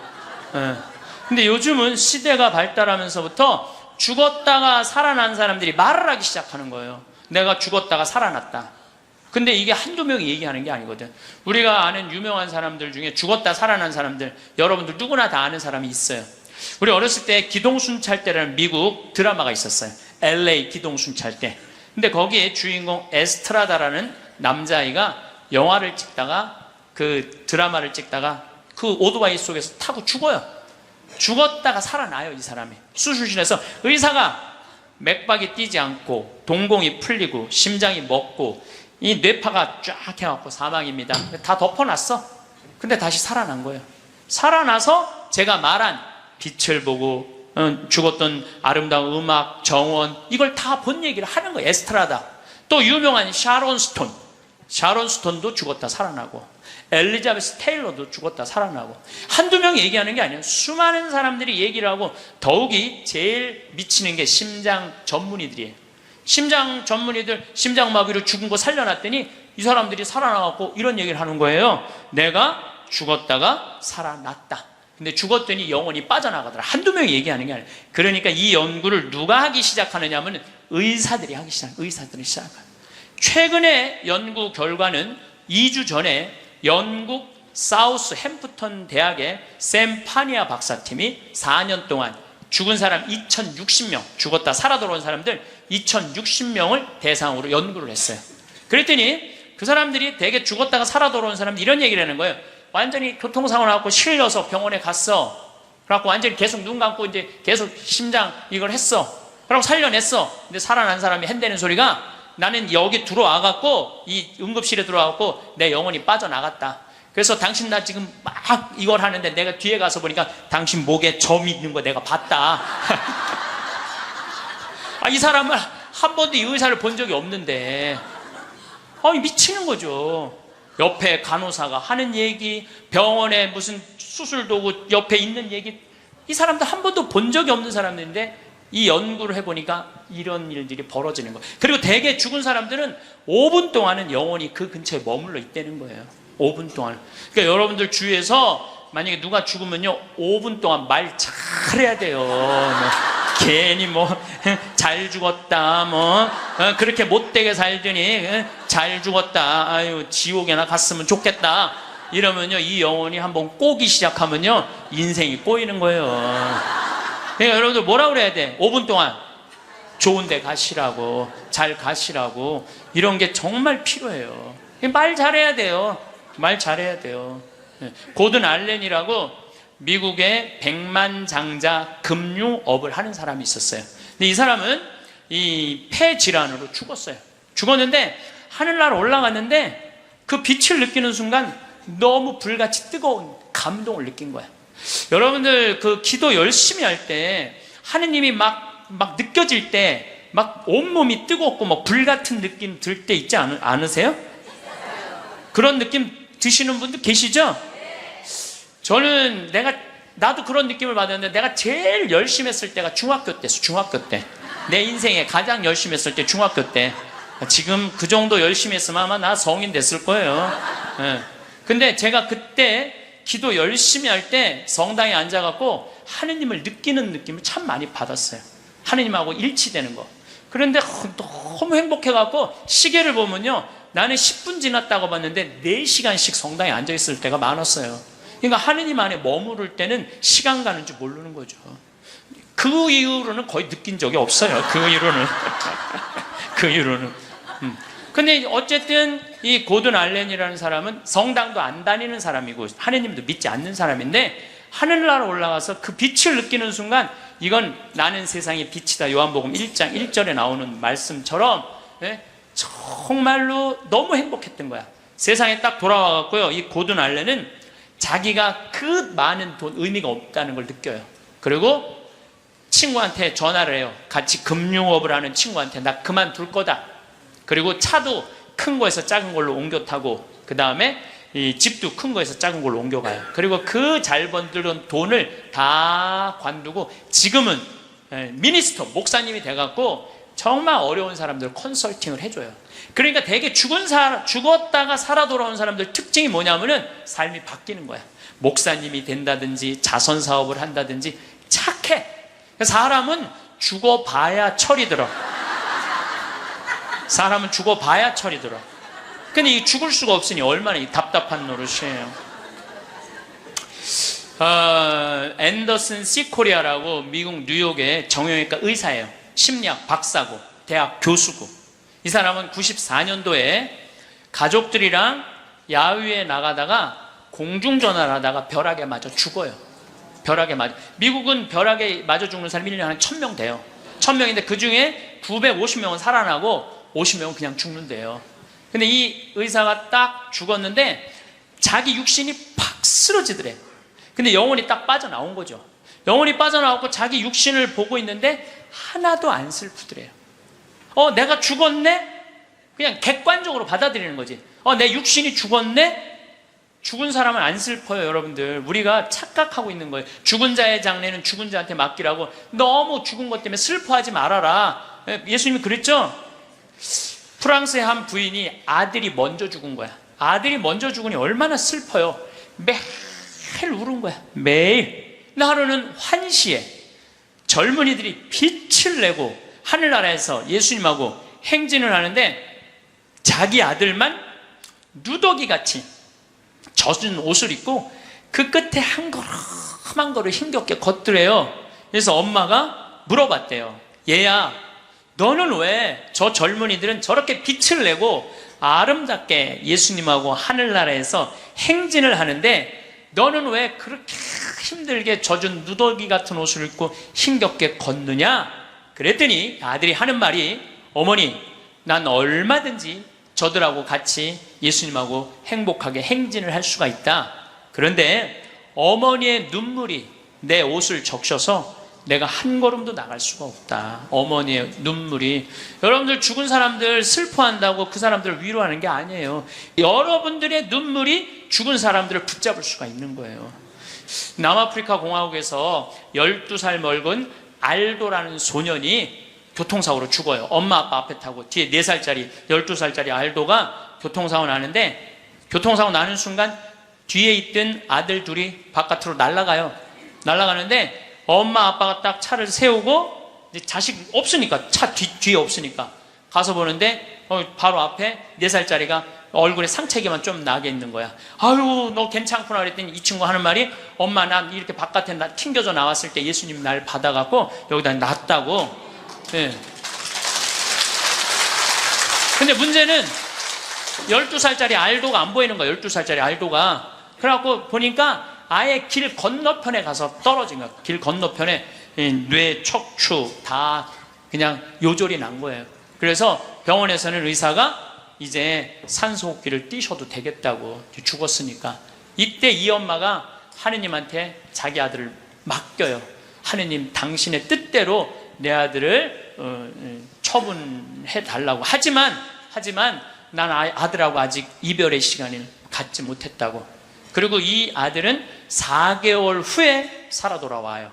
근데 요즘은 시대가 발달하면서부터 죽었다가 살아난 사람들이 말을 하기 시작하는 거예요. 내가 죽었다가 살아났다. 근데 이게 한두 명이 얘기하는 게 아니거든. 우리가 아는 유명한 사람들 중에 죽었다 살아난 사람들, 여러분들 누구나 다 아는 사람이 있어요. 우리 어렸을 때 기동순찰대라는 미국 드라마가 있었어요. LA 기동순찰대. 근데 거기에 주인공 에스트라다라는 남자아이가 영화를 찍다가, 그 드라마를 찍다가 그 오토바이 속에서 타고 죽어요. 죽었다가 살아나요, 이 사람이. 수술실에서 의사가 맥박이 뛰지 않고 동공이 풀리고 심장이 멎고 이 뇌파가 쫙 해갖고 사망입니다. 다 덮어놨어. 근데 다시 살아난 거예요. 살아나서 제가 말한 빛을 보고 죽었던 아름다운 음악, 정원, 이걸 다 본 얘기를 하는 거예요. 에스트라다. 또 유명한 샤론 스톤도 죽었다 살아나고, 엘리자베스 테일러도 죽었다 살아나고. 한두 명이 얘기하는 게 아니에요. 수많은 사람들이 얘기를 하고, 더욱이 제일 미치는 게 심장 전문의들이에요. 심장 전문의들, 심장마비로 죽은 거 살려놨더니 이 사람들이 살아나갖고 이런 얘기를 하는 거예요. 내가 죽었다가 살아났다. 근데 죽었더니 영혼이 빠져나가더라. 한두 명이 얘기하는 게 아니에요. 그러니까 이 연구를 누가 하기 시작하느냐 하면 의사들이 하기 시작해요. 의사들이 시작해요. 최근에 연구 결과는 2주 전에 영국 사우스 햄프턴 대학의 샘 파니아 박사팀이 4년 동안 죽은 사람 2060명, 죽었다 살아 돌아온 사람들 2060명을 대상으로 연구를 했어요. 그랬더니 그 사람들이 대개 죽었다가 살아 돌아온 사람들 이런 얘기를 하는 거예요. 완전히 교통사고 나갖고 실려서 병원에 갔어. 그래갖고 완전히 계속 눈 감고 이제 계속 심장 이걸 했어. 그러고 살려냈어. 근데 살아난 사람이 한다는 소리가, 나는 여기 들어와갖고 이 응급실에 들어와갖고 내 영혼이 빠져나갔다. 그래서 당신 나 지금 막 이걸 하는데 내가 뒤에 가서 보니까 당신 목에 점이 있는 거 내가 봤다. 이 사람은 한 번도 이 의사를 본 적이 없는데 미치는 거죠. 옆에 간호사가 하는 얘기, 병원에 무슨 수술 도구 옆에 있는 얘기, 이 사람도 한 번도 본 적이 없는 사람들인데 이 연구를 해보니까 이런 일들이 벌어지는 거예요. 그리고 대개 죽은 사람들은 5분 동안은 영원히 그 근처에 머물러 있다는 거예요. 5분 동안. 그러니까 여러분들 주위에서 만약에 누가 죽으면요, 5분 동안 말 잘해야 돼요. 괜히 잘 죽었다, 그렇게 못되게 살더니 잘 죽었다, 아유 지옥에나 갔으면 좋겠다 이러면요, 이 영혼이 한번 꼬기 시작하면요 인생이 꼬이는 거예요. 그러니까 여러분들 뭐라 그래야 돼? 5분 동안 좋은 데 가시라고, 잘 가시라고, 이런 게 정말 필요해요. 말 잘해야 돼요. 말 잘해야 돼요. 고든 알렌이라고 미국의 백만장자 금융업을 하는 사람이 있었어요. 근데 이 사람은 이 폐 질환으로 죽었어요. 죽었는데 하늘나라 올라갔는데 그 빛을 느끼는 순간 너무 불같이 뜨거운 감동을 느낀 거야. 여러분들 그 기도 열심히 할 때 하느님이 막 느껴질 때 막 온몸이 뜨겁고 막 불 같은 느낌 들 때 있지 않으세요? 그런 느낌 드시는 분들 계시죠? 저는 나도 그런 느낌을 받았는데, 내가 제일 열심히 했을 때가 중학교 때였어. 중학교 때. 내 인생에 가장 열심히 했을 때 중학교 때. 지금 그 정도 열심히 했으면 아마 나 성인 됐을 거예요. 근데 제가 그때 기도 열심히 할 때 성당에 앉아갖고 하느님을 느끼는 느낌을 참 많이 받았어요. 하느님하고 일치되는 거. 그런데 너무 행복해갖고 시계를 보면요, 나는 10분 지났다고 봤는데 4시간씩 성당에 앉아있을 때가 많았어요. 그러니까 하느님 안에 머무를 때는 시간 가는 줄 모르는 거죠. 그 이후로는 거의 느낀 적이 없어요. 그 이후로는. 그 이후로는. 근데 어쨌든 이 고든 알렌이라는 사람은 성당도 안 다니는 사람이고 하느님도 믿지 않는 사람인데, 하늘나라 올라가서 그 빛을 느끼는 순간 이건 나는 세상의 빛이다. 요한복음 1장 1절에 나오는 말씀처럼 정말로 너무 행복했던 거야. 세상에 딱 돌아와갖고요, 이 고든 알렌은 자기가 그 많은 돈 의미가 없다는 걸 느껴요. 그리고 친구한테 전화를 해요. 같이 금융업을 하는 친구한테 나 그만둘 거다. 그리고 차도 큰 거에서 작은 걸로 옮겨 타고, 그 다음에 이 집도 큰 거에서 작은 걸로 옮겨가요. 그리고 그 잘 번들은 돈을 다 관두고 지금은 미니스터, 목사님이 돼갖고 정말 어려운 사람들 컨설팅을 해줘요. 그러니까 되게 죽었다가 살아 돌아온 사람들 특징이 뭐냐면은 삶이 바뀌는 거야. 목사님이 된다든지 자선 사업을 한다든지 착해. 사람은 죽어봐야 철이 들어. 사람은 죽어봐야 철이 들어. 근데 이 죽을 수가 없으니 얼마나 이 답답한 노릇이에요. 앤더슨 시코리아라고 미국 뉴욕의 정형외과 의사예요. 심리학 박사고 대학 교수고. 이 사람은 94년도에 가족들이랑 야유에 나가다가 공중전화를 하다가 벼락에 맞아 죽어요. 벼락에 맞아. 미국은 벼락에 맞아 죽는 사람이 1년에 한 1000명 돼요. 1000명인데 그 중에 950명은 살아나고 50명은 그냥 죽는데요. 근데 이 의사가 딱 죽었는데 자기 육신이 팍 쓰러지더래. 근데 영혼이 딱 빠져나온 거죠. 영혼이 빠져나오고 자기 육신을 보고 있는데 하나도 안 슬프더래요. 내가 죽었네? 그냥 객관적으로 받아들이는 거지. 내 육신이 죽었네? 죽은 사람은 안 슬퍼요, 여러분들. 우리가 착각하고 있는 거예요. 죽은 자의 장례는 죽은 자한테 맡기라고. 너무 죽은 것 때문에 슬퍼하지 말아라. 예수님이 그랬죠? 프랑스의 한 부인이 아들이 먼저 죽은 거야. 아들이 먼저 죽으니 얼마나 슬퍼요. 매일 울은 거야. 매일. 하루는 환시에 젊은이들이 빛을 내고 하늘나라에서 예수님하고 행진을 하는데 자기 아들만 누더기같이 젖은 옷을 입고 그 끝에 한 걸음 한 걸음 힘겹게 걷더래요. 그래서 엄마가 물어봤대요. 얘야, 너는 왜 저 젊은이들은 저렇게 빛을 내고 아름답게 예수님하고 하늘나라에서 행진을 하는데 너는 왜 그렇게 힘들게 젖은 누더기 같은 옷을 입고 힘겹게 걷느냐? 그랬더니 아들이 하는 말이, 어머니, 난 얼마든지 저들하고 같이 예수님하고 행복하게 행진을 할 수가 있다. 그런데 어머니의 눈물이 내 옷을 적셔서 내가 한 걸음도 나갈 수가 없다. 어머니의 눈물이. 여러분들 죽은 사람들 슬퍼한다고 그 사람들을 위로하는 게 아니에요. 여러분들의 눈물이 죽은 사람들을 붙잡을 수가 있는 거예요. 남아프리카 공화국에서 12살 먹은 알도라는 소년이 교통사고로 죽어요. 엄마 아빠 앞에 타고 뒤에 4살짜리 12살짜리 알도가 교통사고 나는데, 교통사고 나는 순간 뒤에 있던 아들 둘이 바깥으로 날아가요. 날아가는데 엄마 아빠가 딱 차를 세우고, 이제 자식 없으니까, 차 뒤에 없으니까 가서 보는데 바로 앞에 4살짜리가 얼굴에 상처기만 좀 나게 있는 거야. 아유, 너 괜찮구나 그랬더니 이 친구 하는 말이, 엄마 난 이렇게 바깥에 튕겨져 나왔을 때 예수님 날 받아갖고 여기다 놨다고. 네. 근데 문제는 12살짜리 알도가 안 보이는 거야. 12살짜리 알도가. 그래갖고 보니까 아예 길 건너편에 가서 떨어진 거야. 길 건너편에 뇌, 척추 다 그냥 요절이 난 거예요. 그래서 병원에서는 의사가 이제 산소호흡기를 띄셔도 되겠다고, 죽었으니까. 이때 이 엄마가 하느님한테 자기 아들을 맡겨요. 하느님, 당신의 뜻대로 내 아들을 처분해 달라고. 하지만 난 아들하고 아직 이별의 시간을 갖지 못했다고. 그리고 이 아들은 4개월 후에 살아 돌아와요.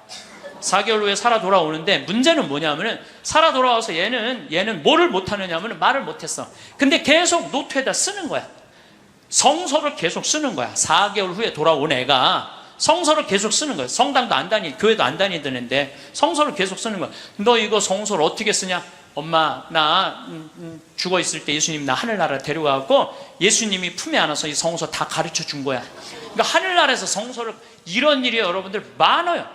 4개월 후에 살아 돌아오는데 문제는 뭐냐면은, 살아 돌아와서 얘는 뭐를 못하느냐면 말을 못했어. 근데 계속 노트에다 쓰는 거야. 성서를 계속 쓰는 거야. 4개월 후에 돌아온 애가 성서를 계속 쓰는 거야. 성당도 안 교회도 안 다니던 애인데 성서를 계속 쓰는 거야. 너 이거 성서를 어떻게 쓰냐? 엄마, 나 죽어 있을 때 예수님 나 하늘나라 데려가고 예수님이 품에 안아서 이 성서 다 가르쳐 준 거야. 그러니까 하늘나라에서 성서를, 이런 일이 여러분들 많아요.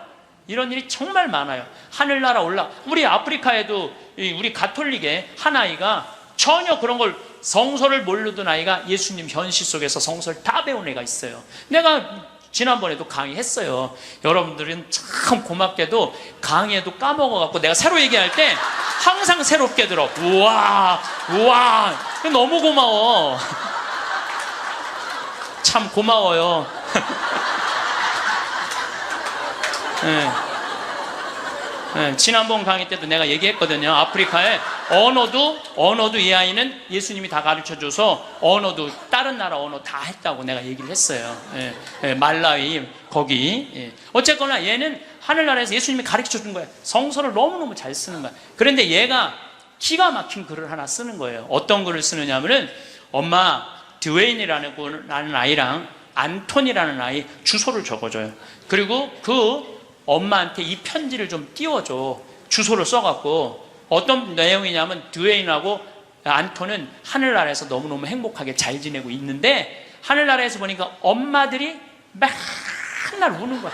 이런 일이 정말 많아요. 하늘나라 우리 아프리카에도 우리 가톨릭의 한 아이가 전혀 그런 걸, 성서를 모르던 아이가 예수님 현시 속에서 성서를 다 배운 애가 있어요. 내가 지난번에도 강의했어요. 여러분들은 참 고맙게도 강의에도 까먹어갖고 내가 새로 얘기할 때 항상 새롭게 들어. 우와, 우와. 너무 고마워. 참 고마워요. 네. 네, 지난번 강의 때도 내가 얘기했거든요. 아프리카에 언어도 이 아이는 예수님이 다 가르쳐줘서 언어도 다른 나라 언어 다 했다고 내가 얘기를 했어요. 예, 예, 말라위 거기. 예. 어쨌거나 얘는 하늘나라에서 예수님이 가르쳐준 거예요. 성서를 너무너무 잘 쓰는 거야. 그런데 얘가 기가 막힌 글을 하나 쓰는 거예요. 어떤 글을 쓰느냐 하면은 엄마 드웨인이라는 아이랑 안톤이라는 아이 주소를 적어줘요. 그리고 그 엄마한테 이 편지를 좀 띄워줘. 주소를 써갖고. 어떤 내용이냐면 드웨인하고 안톤은 하늘나라에서 너무너무 행복하게 잘 지내고 있는데 하늘나라에서 보니까 엄마들이 맨날 우는 거야.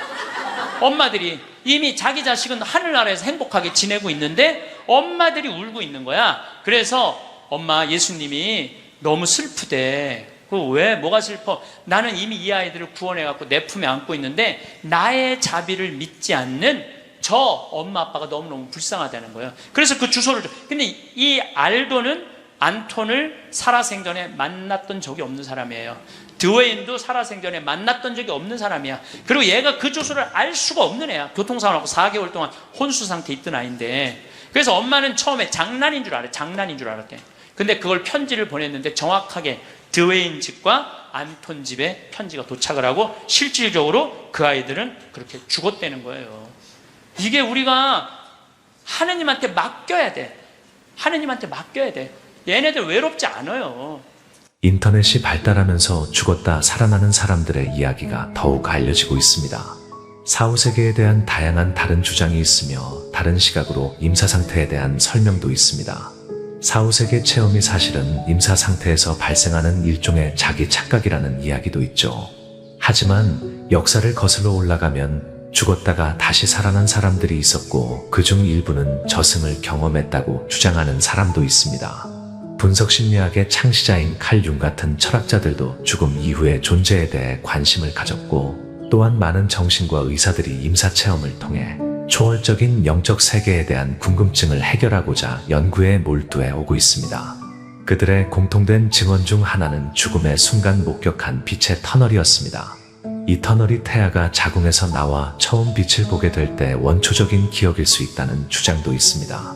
엄마들이 이미 자기 자식은 하늘나라에서 행복하게 지내고 있는데 엄마들이 울고 있는 거야. 그래서 엄마 예수님이 너무 슬프대. 왜? 뭐가 슬퍼? 나는 이미 이 아이들을 구원해갖고 내 품에 안고 있는데 나의 자비를 믿지 않는 저 엄마 아빠가 너무너무 불쌍하다는 거예요. 그래서 그 주소를 줘. 근데 이 알도는 안톤을 살아생전에 만났던 적이 없는 사람이에요. 드웨인도 살아생전에 만났던 적이 없는 사람이야. 그리고 얘가 그 주소를 알 수가 없는 애야. 교통사고나고 4개월 동안 혼수 상태에 있던 아이인데. 그래서 엄마는 처음에 장난인 줄 알았대. 근데 그걸 편지를 보냈는데 정확하게 드웨인 집과 안톤 집에 편지가 도착을 하고 실질적으로 그 아이들은 그렇게 죽었다는 거예요. 이게 우리가 하느님한테 맡겨야 돼. 하느님한테 맡겨야 돼. 얘네들 외롭지 않아요. 인터넷이 발달하면서 죽었다 살아나는 사람들의 이야기가 더욱 알려지고 있습니다. 사후세계에 대한 다양한 다른 주장이 있으며 다른 시각으로 임사상태에 대한 설명도 있습니다. 사후세계 체험이 사실은 임사상태에서 발생하는 일종의 자기 착각이라는 이야기도 있죠. 하지만 역사를 거슬러 올라가면 죽었다가 다시 살아난 사람들이 있었고 그중 일부는 저승을 경험했다고 주장하는 사람도 있습니다. 분석심리학의 창시자인 칼 융 같은 철학자들도 죽음 이후의 존재에 대해 관심을 가졌고 또한 많은 정신과 의사들이 임사체험을 통해 초월적인 영적 세계에 대한 궁금증을 해결하고자 연구에 몰두해 오고 있습니다. 그들의 공통된 증언 중 하나는 죽음의 순간 목격한 빛의 터널이었습니다. 이 터널이 태아가 자궁에서 나와 처음 빛을 보게 될 때 원초적인 기억일 수 있다는 주장도 있습니다.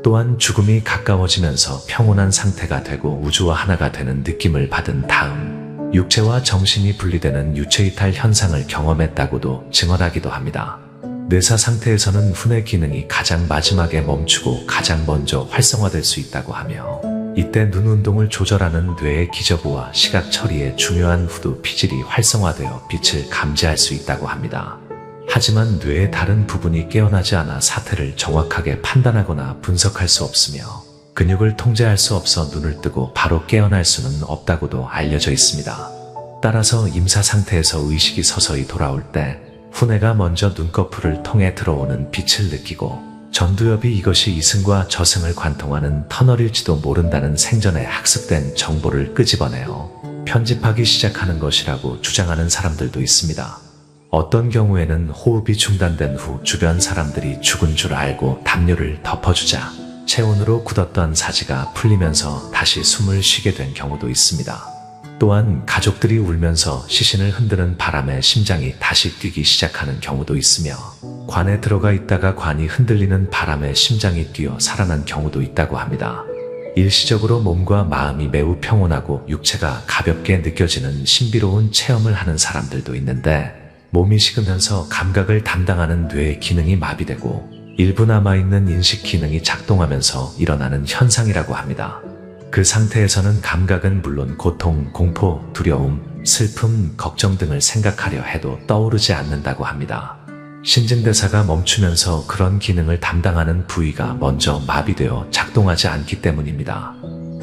또한 죽음이 가까워지면서 평온한 상태가 되고 우주와 하나가 되는 느낌을 받은 다음 육체와 정신이 분리되는 유체이탈 현상을 경험했다고도 증언하기도 합니다. 뇌사 상태에서는 훈의 기능이 가장 마지막에 멈추고 가장 먼저 활성화될 수 있다고 하며 이때 눈 운동을 조절하는 뇌의 기저부와 시각 처리에 중요한 후두 피질이 활성화되어 빛을 감지할 수 있다고 합니다. 하지만 뇌의 다른 부분이 깨어나지 않아 사태를 정확하게 판단하거나 분석할 수 없으며 근육을 통제할 수 없어 눈을 뜨고 바로 깨어날 수는 없다고도 알려져 있습니다. 따라서 임사 상태에서 의식이 서서히 돌아올 때 후뇌가 먼저 눈꺼풀을 통해 들어오는 빛을 느끼고 전두엽이 이것이 이승과 저승을 관통하는 터널일지도 모른다는 생전에 학습된 정보를 끄집어내어 편집하기 시작하는 것이라고 주장하는 사람들도 있습니다. 어떤 경우에는 호흡이 중단된 후 주변 사람들이 죽은 줄 알고 담요를 덮어주자 체온으로 굳었던 사지가 풀리면서 다시 숨을 쉬게 된 경우도 있습니다. 또한 가족들이 울면서 시신을 흔드는 바람에 심장이 다시 뛰기 시작하는 경우도 있으며 관에 들어가 있다가 관이 흔들리는 바람에 심장이 뛰어 살아난 경우도 있다고 합니다. 일시적으로 몸과 마음이 매우 평온하고 육체가 가볍게 느껴지는 신비로운 체험을 하는 사람들도 있는데 몸이 식으면서 감각을 담당하는 뇌의 기능이 마비되고 일부 남아있는 인식 기능이 작동하면서 일어나는 현상이라고 합니다. 그 상태에서는 감각은 물론 고통, 공포, 두려움, 슬픔, 걱정 등을 생각하려 해도 떠오르지 않는다고 합니다. 신진대사가 멈추면서 그런 기능을 담당하는 부위가 먼저 마비되어 작동하지 않기 때문입니다.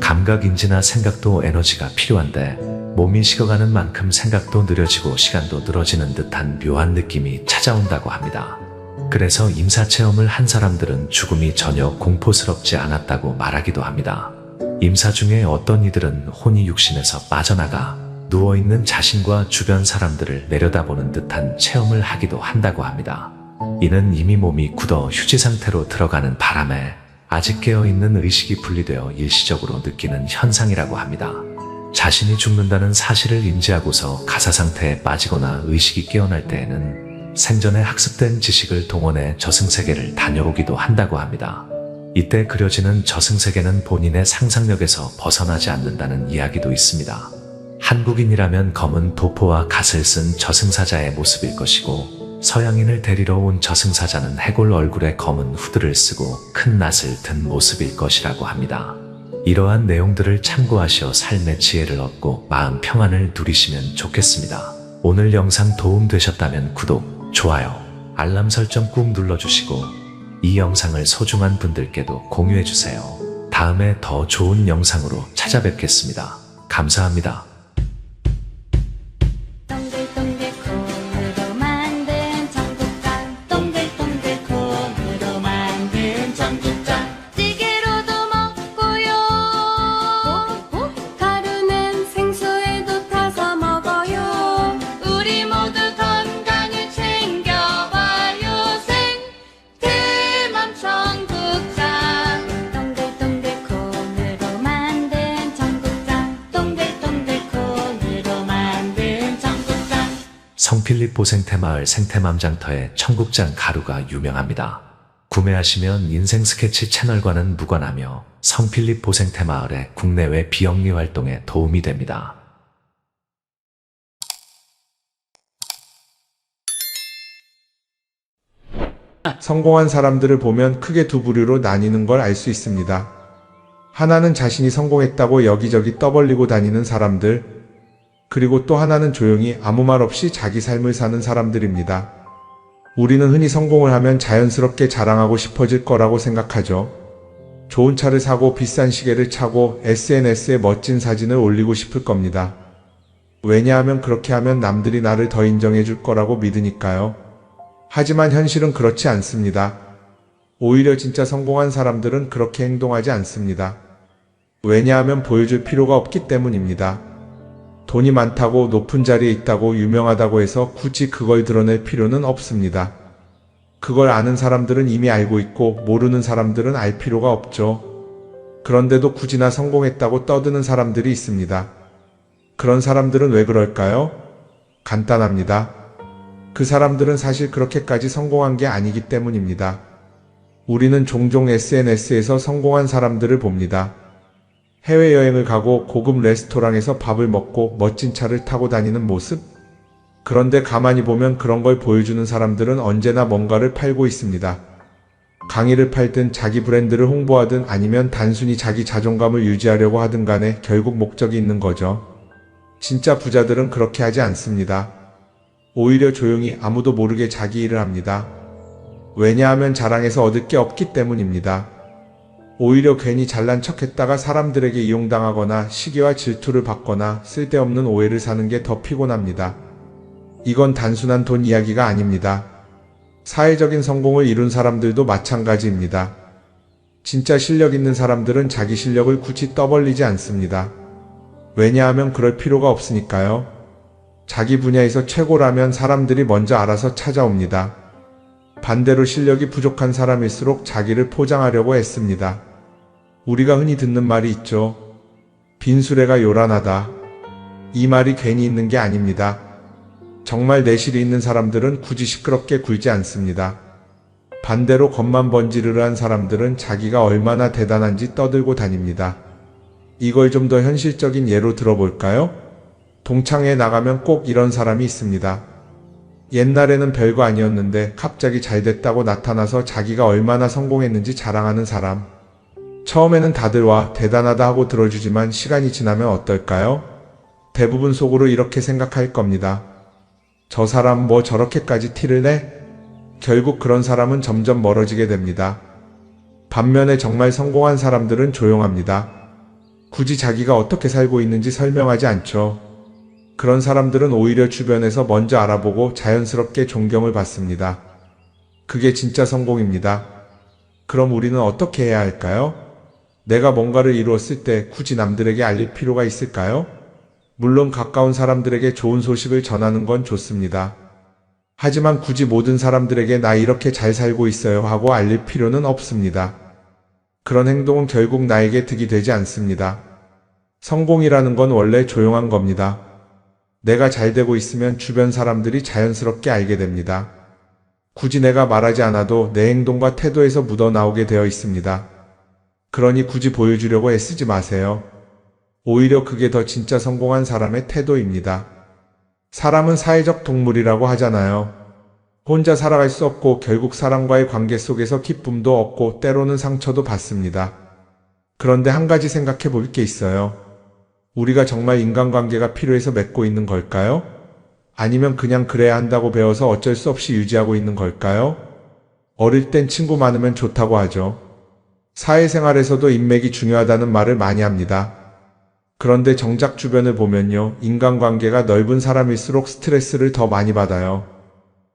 감각인지나 생각도 에너지가 필요한데 몸이 식어가는 만큼 생각도 느려지고 시간도 늘어지는 듯한 묘한 느낌이 찾아온다고 합니다. 그래서 임사체험을 한 사람들은 죽음이 전혀 공포스럽지 않았다고 말하기도 합니다. 임사 중에 어떤 이들은 혼이 육신에서 빠져나가 누워있는 자신과 주변 사람들을 내려다보는 듯한 체험을 하기도 한다고 합니다. 이는 이미 몸이 굳어 휴지 상태로 들어가는 바람에 아직 깨어있는 의식이 분리되어 일시적으로 느끼는 현상이라고 합니다. 자신이 죽는다는 사실을 인지하고서 가사 상태에 빠지거나 의식이 깨어날 때에는 생전에 학습된 지식을 동원해 저승세계를 다녀오기도 한다고 합니다. 이때 그려지는 저승세계는 본인의 상상력에서 벗어나지 않는다는 이야기도 있습니다. 한국인이라면 검은 도포와 갓을 쓴 저승사자의 모습일 것이고, 서양인을 데리러 온 저승사자는 해골 얼굴에 검은 후드를 쓰고 큰 낫을 든 모습일 것이라고 합니다. 이러한 내용들을 참고하셔 삶의 지혜를 얻고 마음 평안을 누리시면 좋겠습니다. 오늘 영상 도움되셨다면 구독, 좋아요, 알람 설정 꾹 눌러주시고 이 영상을 소중한 분들께도 공유해주세요. 다음에 더 좋은 영상으로 찾아뵙겠습니다. 감사합니다. 동글동글 콩으로 만든 청국장 동글동글 콩으로 만든 청국장 찌개로도 먹고요 가루는 생수에도 타서 먹어요 우리 모두 건강을 챙겨봐요 생태맘 청국장 동글동글 콩으로 만든 청국장 동글동글 콩으로 만든 청국장 성필립 보생태마을 생태맘장터의 청국장 가루가 유명합니다. 구매하시면 인생 스케치 채널과는 무관하며 성필립 보생태마을의 국내외 비영리 활동에 도움이 됩니다. 성공한 사람들을 보면 크게 두 부류로 나뉘는 걸 알 수 있습니다. 하나는 자신이 성공했다고 여기저기 떠벌리고 다니는 사람들, 그리고 또 하나는 조용히 아무 말 없이 자기 삶을 사는 사람들입니다. 우리는 흔히 성공을 하면 자연스럽게 자랑하고 싶어질 거라고 생각하죠. 좋은 차를 사고 비싼 시계를 차고 SNS에 멋진 사진을 올리고 싶을 겁니다. 왜냐하면 그렇게 하면 남들이 나를 더 인정해 줄 거라고 믿으니까요. 하지만 현실은 그렇지 않습니다. 오히려 진짜 성공한 사람들은 그렇게 행동하지 않습니다. 왜냐하면 보여줄 필요가 없기 때문입니다. 돈이 많다고 높은 자리에 있다고 유명하다고 해서 굳이 그걸 드러낼 필요는 없습니다. 그걸 아는 사람들은 이미 알고 있고 모르는 사람들은 알 필요가 없죠. 그런데도 굳이나 성공했다고 떠드는 사람들이 있습니다. 그런 사람들은 왜 그럴까요? 간단합니다. 그 사람들은 사실 그렇게까지 성공한 게 아니기 때문입니다. 우리는 종종 SNS에서 성공한 사람들을 봅니다. 해외여행을 가고 고급 레스토랑에서 밥을 먹고 멋진 차를 타고 다니는 모습? 그런데 가만히 보면 그런 걸 보여주는 사람들은 언제나 뭔가를 팔고 있습니다. 강의를 팔든 자기 브랜드를 홍보하든 아니면 단순히 자기 자존감을 유지하려고 하든 간에 결국 목적이 있는 거죠. 진짜 부자들은 그렇게 하지 않습니다. 오히려 조용히 아무도 모르게 자기 일을 합니다. 왜냐하면 자랑해서 얻을 게 없기 때문입니다. 오히려 괜히 잘난 척했다가 사람들에게 이용당하거나 시기와 질투를 받거나 쓸데없는 오해를 사는 게 더 피곤합니다. 이건 단순한 돈 이야기가 아닙니다. 사회적인 성공을 이룬 사람들도 마찬가지입니다. 진짜 실력 있는 사람들은 자기 실력을 굳이 떠벌리지 않습니다. 왜냐하면 그럴 필요가 없으니까요. 자기 분야에서 최고라면 사람들이 먼저 알아서 찾아옵니다. 반대로 실력이 부족한 사람일수록 자기를 포장하려고 애씁니다. 우리가 흔히 듣는 말이 있죠. 빈수레가 요란하다. 이 말이 괜히 있는 게 아닙니다. 정말 내실이 있는 사람들은 굳이 시끄럽게 굴지 않습니다. 반대로 겉만 번지르르한 사람들은 자기가 얼마나 대단한지 떠들고 다닙니다. 이걸 좀 더 현실적인 예로 들어볼까요? 동창회에 나가면 꼭 이런 사람이 있습니다. 옛날에는 별거 아니었는데 갑자기 잘 됐다고 나타나서 자기가 얼마나 성공했는지 자랑하는 사람. 처음에는 다들 와 대단하다 하고 들어주지만 시간이 지나면 어떨까요? 대부분 속으로 이렇게 생각할 겁니다. 저 사람 뭐 저렇게까지 티를 내? 결국 그런 사람은 점점 멀어지게 됩니다. 반면에 정말 성공한 사람들은 조용합니다. 굳이 자기가 어떻게 살고 있는지 설명하지 않죠. 그런 사람들은 오히려 주변에서 먼저 알아보고 자연스럽게 존경을 받습니다. 그게 진짜 성공입니다. 그럼 우리는 어떻게 해야 할까요? 내가 뭔가를 이루었을 때 굳이 남들에게 알릴 필요가 있을까요? 물론 가까운 사람들에게 좋은 소식을 전하는 건 좋습니다. 하지만 굳이 모든 사람들에게 나 이렇게 잘 살고 있어요 하고 알릴 필요는 없습니다. 그런 행동은 결국 나에게 득이 되지 않습니다. 성공이라는 건 원래 조용한 겁니다. 내가 잘 되고 있으면 주변 사람들이 자연스럽게 알게 됩니다. 굳이 내가 말하지 않아도 내 행동과 태도에서 묻어나오게 되어 있습니다. 그러니 굳이 보여주려고 애쓰지 마세요. 오히려 그게 더 진짜 성공한 사람의 태도입니다. 사람은 사회적 동물이라고 하잖아요. 혼자 살아갈 수 없고 결국 사람과의 관계 속에서 기쁨도 얻고 때로는 상처도 받습니다. 그런데 한 가지 생각해 볼 게 있어요. 우리가 정말 인간관계가 필요해서 맺고 있는 걸까요? 아니면 그냥 그래야 한다고 배워서 어쩔 수 없이 유지하고 있는 걸까요? 어릴 땐 친구 많으면 좋다고 하죠. 사회생활에서도 인맥이 중요하다는 말을 많이 합니다. 그런데 정작 주변을 보면요, 인간관계가 넓은 사람일수록 스트레스를 더 많이 받아요.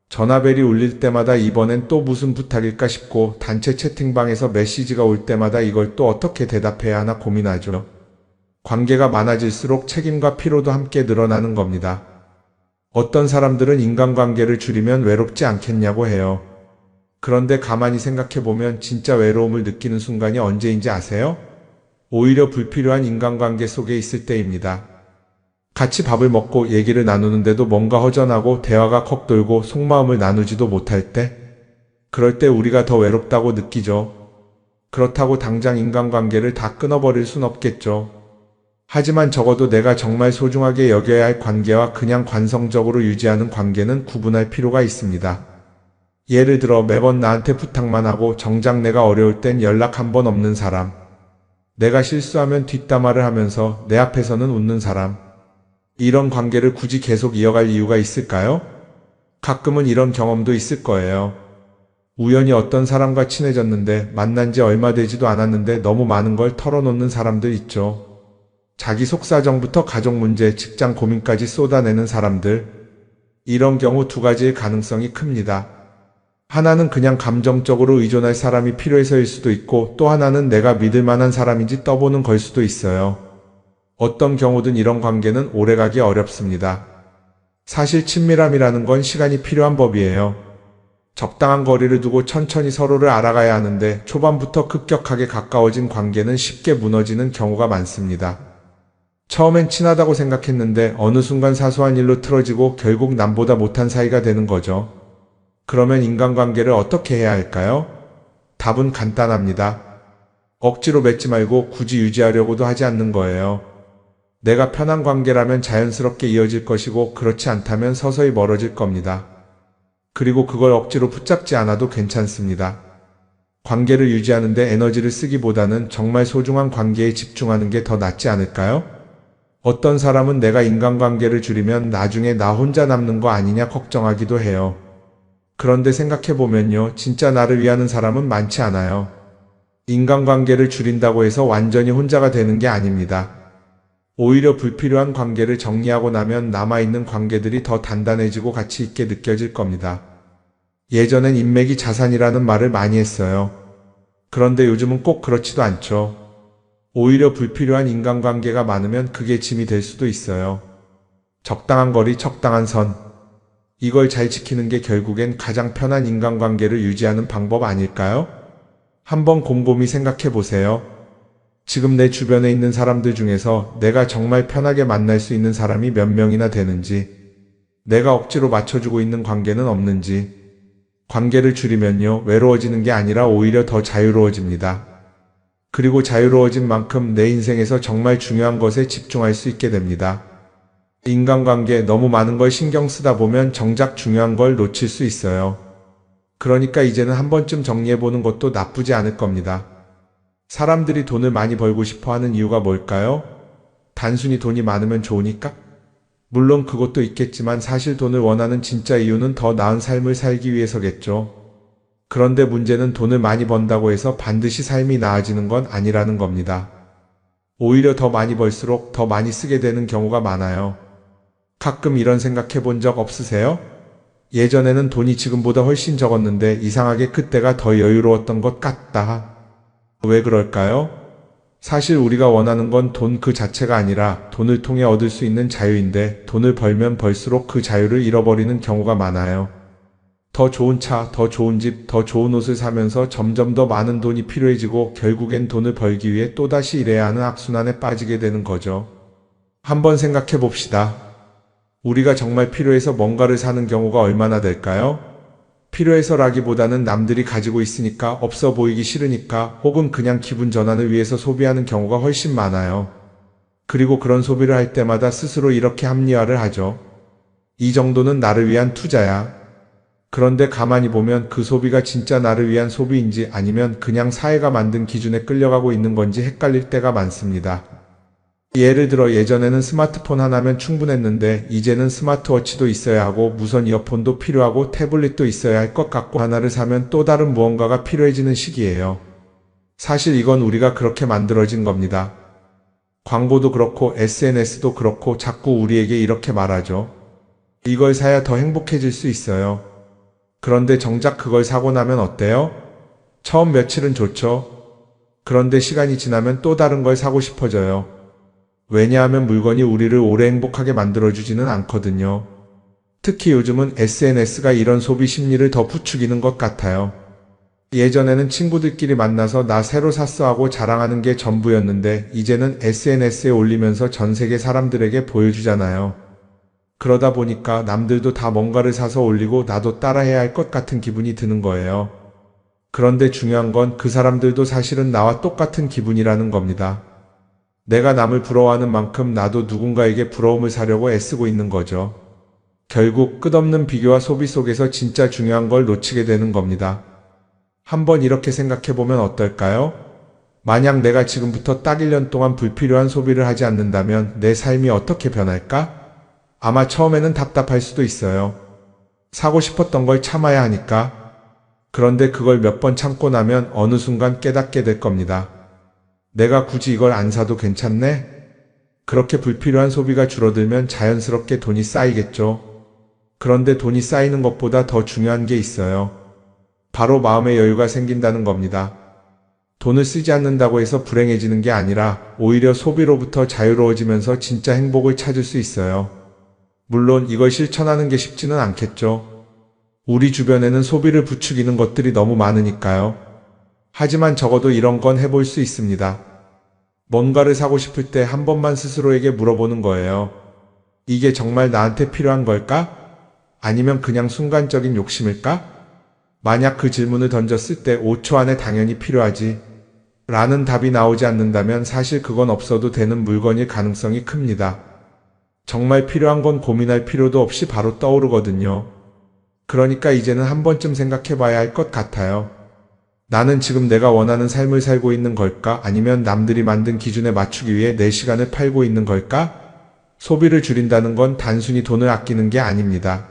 전화벨이 울릴 때마다 이번엔 또 무슨 부탁일까 싶고 단체 채팅방에서 메시지가 올 때마다 이걸 또 어떻게 대답해야 하나 고민하죠. 관계가 많아질수록 책임과 피로도 함께 늘어나는 겁니다. 어떤 사람들은 인간관계를 줄이면 외롭지 않겠냐고 해요. 그런데 가만히 생각해보면 진짜 외로움을 느끼는 순간이 언제인지 아세요? 오히려 불필요한 인간관계 속에 있을 때입니다. 같이 밥을 먹고 얘기를 나누는데도 뭔가 허전하고 대화가 컥 돌고 속마음을 나누지도 못할 때, 그럴 때 우리가 더 외롭다고 느끼죠. 그렇다고 당장 인간관계를 다 끊어버릴 순 없겠죠. 하지만 적어도 내가 정말 소중하게 여겨야 할 관계와 그냥 관성적으로 유지하는 관계는 구분할 필요가 있습니다. 예를 들어 매번 나한테 부탁만 하고 정작 내가 어려울 땐 연락 한 번 없는 사람. 내가 실수하면 뒷담화를 하면서 내 앞에서는 웃는 사람. 이런 관계를 굳이 계속 이어갈 이유가 있을까요? 가끔은 이런 경험도 있을 거예요. 우연히 어떤 사람과 친해졌는데 만난 지 얼마 되지도 않았는데 너무 많은 걸 털어놓는 사람들 있죠. 자기 속사정부터 가족 문제, 직장 고민까지 쏟아내는 사람들. 이런 경우 두 가지의 가능성이 큽니다. 하나는 그냥 감정적으로 의존할 사람이 필요해서일 수도 있고 또 하나는 내가 믿을 만한 사람인지 떠보는 걸 수도 있어요. 어떤 경우든 이런 관계는 오래가기 어렵습니다. 사실 친밀함이라는 건 시간이 필요한 법이에요. 적당한 거리를 두고 천천히 서로를 알아가야 하는데 초반부터 급격하게 가까워진 관계는 쉽게 무너지는 경우가 많습니다. 처음엔 친하다고 생각했는데 어느 순간 사소한 일로 틀어지고 결국 남보다 못한 사이가 되는 거죠. 그러면 인간관계를 어떻게 해야 할까요? 답은 간단합니다. 억지로 맺지 말고 굳이 유지하려고도 하지 않는 거예요. 내가 편한 관계라면 자연스럽게 이어질 것이고 그렇지 않다면 서서히 멀어질 겁니다. 그리고 그걸 억지로 붙잡지 않아도 괜찮습니다. 관계를 유지하는데 에너지를 쓰기보다는 정말 소중한 관계에 집중하는 게 더 낫지 않을까요? 어떤 사람은 내가 인간관계를 줄이면 나중에 나 혼자 남는 거 아니냐 걱정하기도 해요. 그런데 생각해보면요, 진짜 나를 위하는 사람은 많지 않아요. 인간관계를 줄인다고 해서 완전히 혼자가 되는 게 아닙니다. 오히려 불필요한 관계를 정리하고 나면 남아있는 관계들이 더 단단해지고 가치 있게 느껴질 겁니다. 예전엔 인맥이 자산이라는 말을 많이 했어요. 그런데 요즘은 꼭 그렇지도 않죠. 오히려 불필요한 인간관계가 많으면 그게 짐이 될 수도 있어요. 적당한 거리, 적당한 선. 이걸 잘 지키는 게 결국엔 가장 편한 인간관계를 유지하는 방법 아닐까요? 한번 곰곰이 생각해 보세요. 지금 내 주변에 있는 사람들 중에서 내가 정말 편하게 만날 수 있는 사람이 몇 명이나 되는지, 내가 억지로 맞춰주고 있는 관계는 없는지. 관계를 줄이면요, 외로워지는 게 아니라 오히려 더 자유로워집니다. 그리고 자유로워진 만큼 내 인생에서 정말 중요한 것에 집중할 수 있게 됩니다. 인간관계 너무 많은 걸 신경 쓰다 보면 정작 중요한 걸 놓칠 수 있어요. 그러니까 이제는 한 번쯤 정리해보는 것도 나쁘지 않을 겁니다. 사람들이 돈을 많이 벌고 싶어 하는 이유가 뭘까요? 단순히 돈이 많으면 좋으니까? 물론 그것도 있겠지만 사실 돈을 원하는 진짜 이유는 더 나은 삶을 살기 위해서겠죠. 그런데 문제는 돈을 많이 번다고 해서 반드시 삶이 나아지는 건 아니라는 겁니다. 오히려 더 많이 벌수록 더 많이 쓰게 되는 경우가 많아요. 가끔 이런 생각해 본 적 없으세요? 예전에는 돈이 지금보다 훨씬 적었는데 이상하게 그때가 더 여유로웠던 것 같다. 왜 그럴까요? 사실 우리가 원하는 건 돈 그 자체가 아니라 돈을 통해 얻을 수 있는 자유인데 돈을 벌면 벌수록 그 자유를 잃어버리는 경우가 많아요. 더 좋은 차, 더 좋은 집, 더 좋은 옷을 사면서 점점 더 많은 돈이 필요해지고 결국엔 돈을 벌기 위해 또다시 일해야 하는 악순환에 빠지게 되는 거죠. 한번 생각해 봅시다. 우리가 정말 필요해서 뭔가를 사는 경우가 얼마나 될까요? 필요해서라기보다는 남들이 가지고 있으니까 없어 보이기 싫으니까 혹은 그냥 기분 전환을 위해서 소비하는 경우가 훨씬 많아요. 그리고 그런 소비를 할 때마다 스스로 이렇게 합리화를 하죠. 이 정도는 나를 위한 투자야. 그런데 가만히 보면 그 소비가 진짜 나를 위한 소비인지 아니면 그냥 사회가 만든 기준에 끌려가고 있는 건지 헷갈릴 때가 많습니다. 예를 들어 예전에는 스마트폰 하나면 충분했는데 이제는 스마트워치도 있어야 하고 무선 이어폰도 필요하고 태블릿도 있어야 할 것 같고 하나를 사면 또 다른 무언가가 필요해지는 시기예요. 사실 이건 우리가 그렇게 만들어진 겁니다. 광고도 그렇고 SNS도 그렇고 자꾸 우리에게 이렇게 말하죠. 이걸 사야 더 행복해질 수 있어요. 그런데 정작 그걸 사고 나면 어때요? 처음 며칠은 좋죠. 그런데 시간이 지나면 또 다른 걸 사고 싶어져요. 왜냐하면 물건이 우리를 오래 행복하게 만들어주지는 않거든요. 특히 요즘은 SNS가 이런 소비 심리를 더 부추기는 것 같아요. 예전에는 친구들끼리 만나서 나 새로 샀어 하고 자랑하는 게 전부였는데 이제는 SNS에 올리면서 전 세계 사람들에게 보여주잖아요. 그러다 보니까 남들도 다 뭔가를 사서 올리고 나도 따라해야 할 것 같은 기분이 드는 거예요. 그런데 중요한 건 그 사람들도 사실은 나와 똑같은 기분이라는 겁니다. 내가 남을 부러워하는 만큼 나도 누군가에게 부러움을 사려고 애쓰고 있는 거죠. 결국 끝없는 비교와 소비 속에서 진짜 중요한 걸 놓치게 되는 겁니다. 한번 이렇게 생각해보면 어떨까요? 만약 내가 지금부터 딱 1년 동안 불필요한 소비를 하지 않는다면 내 삶이 어떻게 변할까? 아마 처음에는 답답할 수도 있어요. 사고 싶었던 걸 참아야 하니까. 그런데 그걸 몇 번 참고 나면 어느 순간 깨닫게 될 겁니다. 내가 굳이 이걸 안 사도 괜찮네? 그렇게 불필요한 소비가 줄어들면 자연스럽게 돈이 쌓이겠죠. 그런데 돈이 쌓이는 것보다 더 중요한 게 있어요. 바로 마음의 여유가 생긴다는 겁니다. 돈을 쓰지 않는다고 해서 불행해지는 게 아니라 오히려 소비로부터 자유로워지면서 진짜 행복을 찾을 수 있어요. 물론 이걸 실천하는 게 쉽지는 않겠죠. 우리 주변에는 소비를 부추기는 것들이 너무 많으니까요. 하지만 적어도 이런 건 해볼 수 있습니다. 뭔가를 사고 싶을 때 한 번만 스스로에게 물어보는 거예요. 이게 정말 나한테 필요한 걸까? 아니면 그냥 순간적인 욕심일까? 만약 그 질문을 던졌을 때 5초 안에 당연히 필요하지 라는 답이 나오지 않는다면 사실 그건 없어도 되는 물건일 가능성이 큽니다. 정말 필요한 건 고민할 필요도 없이 바로 떠오르거든요. 그러니까 이제는 한 번쯤 생각해 봐야 할 것 같아요. 나는 지금 내가 원하는 삶을 살고 있는 걸까? 아니면 남들이 만든 기준에 맞추기 위해 내 시간을 팔고 있는 걸까? 소비를 줄인다는 건 단순히 돈을 아끼는 게 아닙니다.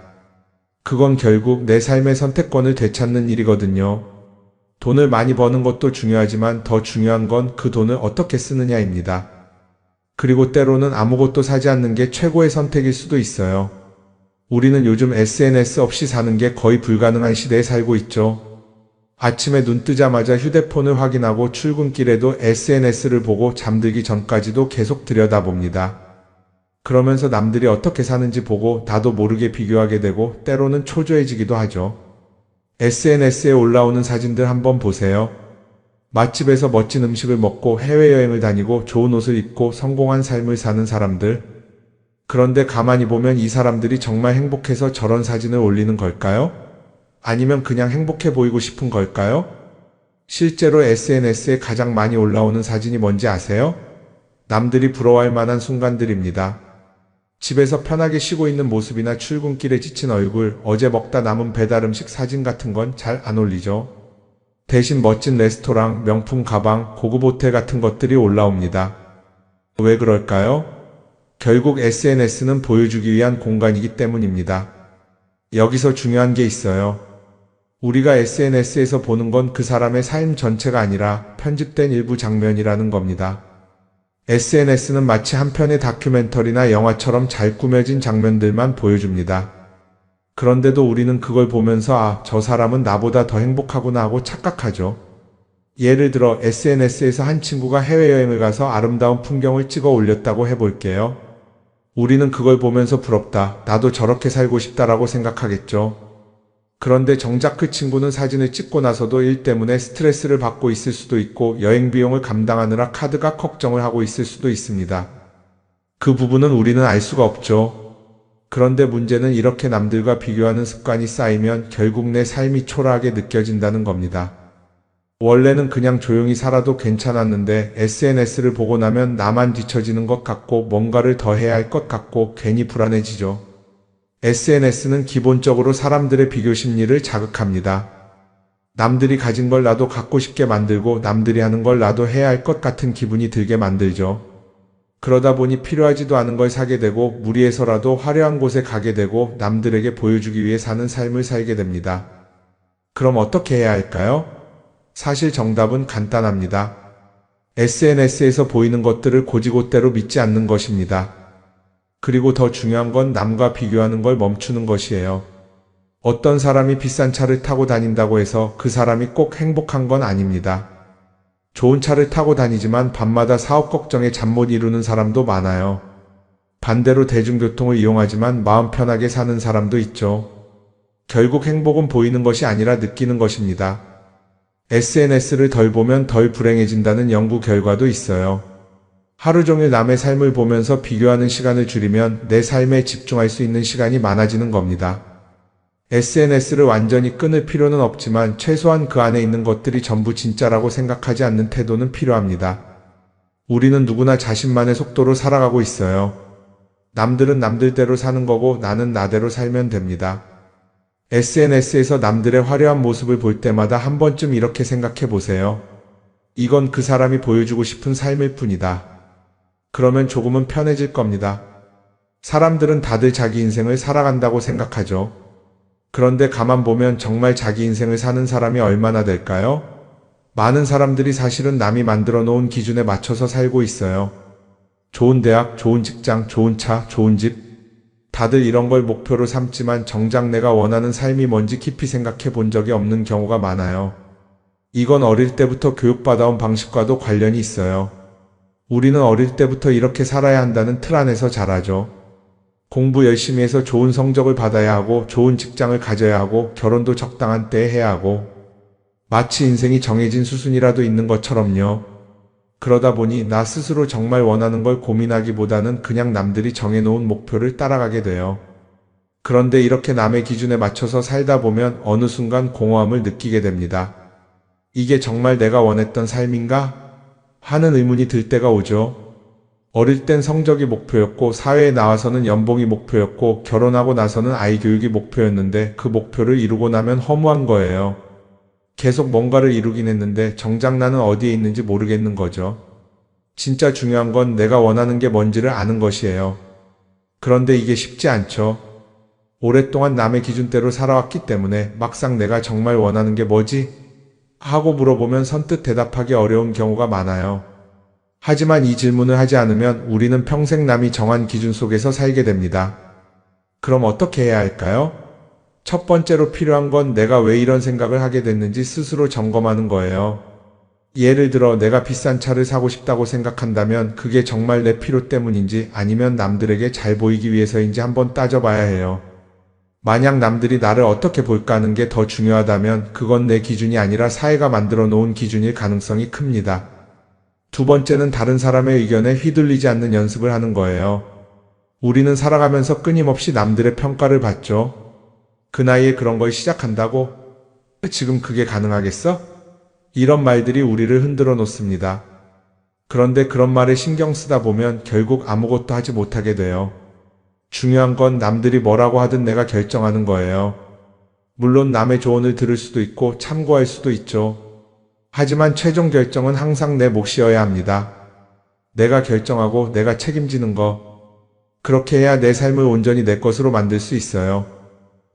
그건 결국 내 삶의 선택권을 되찾는 일이거든요. 돈을 많이 버는 것도 중요하지만 더 중요한 건 그 돈을 어떻게 쓰느냐입니다. 그리고 때로는 아무것도 사지 않는 게 최고의 선택일 수도 있어요. 우리는 요즘 SNS 없이 사는 게 거의 불가능한 시대에 살고 있죠. 아침에 눈 뜨자마자 휴대폰을 확인하고 출근길에도 SNS를 보고 잠들기 전까지도 계속 들여다봅니다. 그러면서 남들이 어떻게 사는지 보고 나도 모르게 비교하게 되고 때로는 초조해지기도 하죠. SNS에 올라오는 사진들 한번 보세요. 맛집에서 멋진 음식을 먹고 해외여행을 다니고 좋은 옷을 입고 성공한 삶을 사는 사람들. 그런데 가만히 보면 이 사람들이 정말 행복해서 저런 사진을 올리는 걸까요? 아니면 그냥 행복해 보이고 싶은 걸까요? 실제로 SNS에 가장 많이 올라오는 사진이 뭔지 아세요? 남들이 부러워할 만한 순간들입니다. 집에서 편하게 쉬고 있는 모습이나 출근길에 지친 얼굴, 어제 먹다 남은 배달 음식 사진 같은 건 잘 안 올리죠. 대신 멋진 레스토랑, 명품 가방, 고급 호텔 같은 것들이 올라옵니다. 왜 그럴까요? 결국 SNS는 보여주기 위한 공간이기 때문입니다. 여기서 중요한 게 있어요. 우리가 SNS에서 보는 건 그 사람의 삶 전체가 아니라 편집된 일부 장면이라는 겁니다. SNS는 마치 한 편의 다큐멘터리나 영화처럼 잘 꾸며진 장면들만 보여줍니다. 그런데도 우리는 그걸 보면서 아, 저 사람은 나보다 더 행복하구나 하고 착각하죠. 예를 들어 SNS에서 한 친구가 해외여행을 가서 아름다운 풍경을 찍어 올렸다고 해볼게요. 우리는 그걸 보면서 부럽다, 나도 저렇게 살고 싶다라고 생각하겠죠. 그런데 정작 그 친구는 사진을 찍고 나서도 일 때문에 스트레스를 받고 있을 수도 있고 여행 비용을 감당하느라 카드가 걱정을 하고 있을 수도 있습니다. 그 부분은 우리는 알 수가 없죠. 그런데 문제는 이렇게 남들과 비교하는 습관이 쌓이면 결국 내 삶이 초라하게 느껴진다는 겁니다. 원래는 그냥 조용히 살아도 괜찮았는데 SNS를 보고 나면 나만 뒤처지는 것 같고 뭔가를 더 해야 할 것 같고 괜히 불안해지죠. SNS는 기본적으로 사람들의 비교 심리를 자극합니다. 남들이 가진 걸 나도 갖고 싶게 만들고 남들이 하는 걸 나도 해야 할 것 같은 기분이 들게 만들죠. 그러다 보니 필요하지도 않은 걸 사게 되고 무리해서라도 화려한 곳에 가게 되고 남들에게 보여주기 위해 사는 삶을 살게 됩니다. 그럼 어떻게 해야 할까요? 사실 정답은 간단합니다. SNS에서 보이는 것들을 곧이곧대로 믿지 않는 것입니다. 그리고 더 중요한 건 남과 비교하는 걸 멈추는 것이에요. 어떤 사람이 비싼 차를 타고 다닌다고 해서 그 사람이 꼭 행복한 건 아닙니다. 좋은 차를 타고 다니지만 밤마다 사업 걱정에 잠 못 이루는 사람도 많아요. 반대로 대중교통을 이용하지만 마음 편하게 사는 사람도 있죠. 결국 행복은 보이는 것이 아니라 느끼는 것입니다. SNS를 덜 보면 덜 불행해진다는 연구 결과도 있어요. 하루 종일 남의 삶을 보면서 비교하는 시간을 줄이면 내 삶에 집중할 수 있는 시간이 많아지는 겁니다. SNS를 완전히 끊을 필요는 없지만 최소한 그 안에 있는 것들이 전부 진짜라고 생각하지 않는 태도는 필요합니다. 우리는 누구나 자신만의 속도로 살아가고 있어요. 남들은 남들대로 사는 거고 나는 나대로 살면 됩니다. SNS에서 남들의 화려한 모습을 볼 때마다 한 번쯤 이렇게 생각해 보세요. 이건 그 사람이 보여주고 싶은 삶일 뿐이다. 그러면 조금은 편해질 겁니다. 사람들은 다들 자기 인생을 살아간다고 생각하죠. 그런데 가만 보면 정말 자기 인생을 사는 사람이 얼마나 될까요? 많은 사람들이 사실은 남이 만들어 놓은 기준에 맞춰서 살고 있어요. 좋은 대학, 좋은 직장, 좋은 차, 좋은 집. 다들 이런 걸 목표로 삼지만 정작 내가 원하는 삶이 뭔지 깊이 생각해 본 적이 없는 경우가 많아요. 이건 어릴 때부터 교육받아온 방식과도 관련이 있어요. 우리는 어릴 때부터 이렇게 살아야 한다는 틀 안에서 자라죠. 공부 열심히 해서 좋은 성적을 받아야 하고 좋은 직장을 가져야 하고 결혼도 적당한 때에 해야 하고 마치 인생이 정해진 수순이라도 있는 것처럼요. 그러다 보니 나 스스로 정말 원하는 걸 고민하기보다는 그냥 남들이 정해놓은 목표를 따라가게 돼요. 그런데 이렇게 남의 기준에 맞춰서 살다 보면 어느 순간 공허함을 느끼게 됩니다. 이게 정말 내가 원했던 삶인가? 하는 의문이 들 때가 오죠. 어릴 땐 성적이 목표였고 사회에 나와서는 연봉이 목표였고 결혼하고 나서는 아이 교육이 목표였는데 그 목표를 이루고 나면 허무한 거예요. 계속 뭔가를 이루긴 했는데 정작 나는 어디에 있는지 모르겠는 거죠. 진짜 중요한 건 내가 원하는 게 뭔지를 아는 것이에요. 그런데 이게 쉽지 않죠. 오랫동안 남의 기준대로 살아왔기 때문에 막상 내가 정말 원하는 게 뭐지? 하고 물어보면 선뜻 대답하기 어려운 경우가 많아요. 하지만 이 질문을 하지 않으면 우리는 평생 남이 정한 기준 속에서 살게 됩니다. 그럼 어떻게 해야 할까요? 첫 번째로 필요한 건 내가 왜 이런 생각을 하게 됐는지 스스로 점검하는 거예요. 예를 들어 내가 비싼 차를 사고 싶다고 생각한다면 그게 정말 내 필요 때문인지 아니면 남들에게 잘 보이기 위해서인지 한번 따져봐야 해요. 만약 남들이 나를 어떻게 볼까 하는 게 더 중요하다면 그건 내 기준이 아니라 사회가 만들어 놓은 기준일 가능성이 큽니다. 두 번째는 다른 사람의 의견에 휘둘리지 않는 연습을 하는 거예요. 우리는 살아가면서 끊임없이 남들의 평가를 받죠. 그 나이에 그런 걸 시작한다고? 지금 그게 가능하겠어? 이런 말들이 우리를 흔들어 놓습니다. 그런데 그런 말에 신경 쓰다 보면 결국 아무것도 하지 못하게 돼요. 중요한 건 남들이 뭐라고 하든 내가 결정하는 거예요. 물론 남의 조언을 들을 수도 있고 참고할 수도 있죠. 하지만 최종 결정은 항상 내 몫이어야 합니다. 내가 결정하고 내가 책임지는 거. 그렇게 해야 내 삶을 온전히 내 것으로 만들 수 있어요.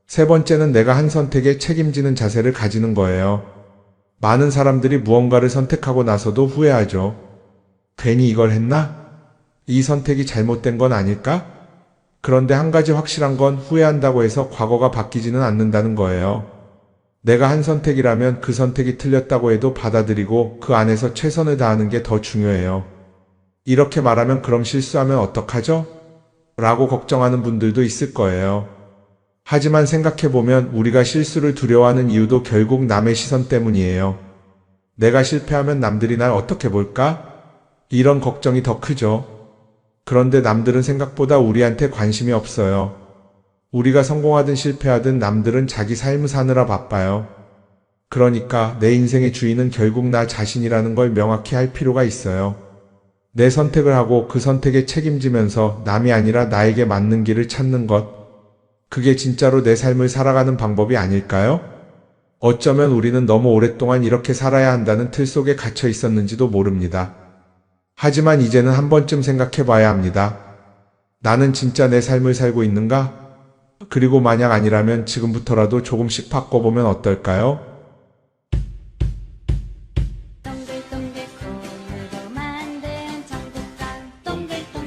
세 번째는 내가 한 선택에 책임지는 자세를 가지는 거예요. 많은 사람들이 무언가를 선택하고 나서도 후회하죠. 괜히 이걸 했나? 이 선택이 잘못된 건 아닐까? 그런데 한 가지 확실한 건 후회한다고 해서 과거가 바뀌지는 않는다는 거예요. 내가 한 선택이라면 그 선택이 틀렸다고 해도 받아들이고 그 안에서 최선을 다하는 게 더 중요해요. 이렇게 말하면 그럼 실수하면 어떡하죠? 라고 걱정하는 분들도 있을 거예요. 하지만 생각해보면 우리가 실수를 두려워하는 이유도 결국 남의 시선 때문이에요. 내가 실패하면 남들이 날 어떻게 볼까? 이런 걱정이 더 크죠. 그런데 남들은 생각보다 우리한테 관심이 없어요. 우리가 성공하든 실패하든 남들은 자기 삶을 사느라 바빠요. 그러니까 내 인생의 주인은 결국 나 자신이라는 걸 명확히 할 필요가 있어요. 내 선택을 하고 그 선택에 책임지면서 남이 아니라 나에게 맞는 길을 찾는 것. 그게 진짜로 내 삶을 살아가는 방법이 아닐까요? 어쩌면 우리는 너무 오랫동안 이렇게 살아야 한다는 틀 속에 갇혀 있었는지도 모릅니다. 하지만 이제는 한 번쯤 생각해 봐야 합니다. 나는 진짜 내 삶을 살고 있는가? 그리고 만약 아니라면 지금부터라도 조금씩 바꿔보면 어떨까요?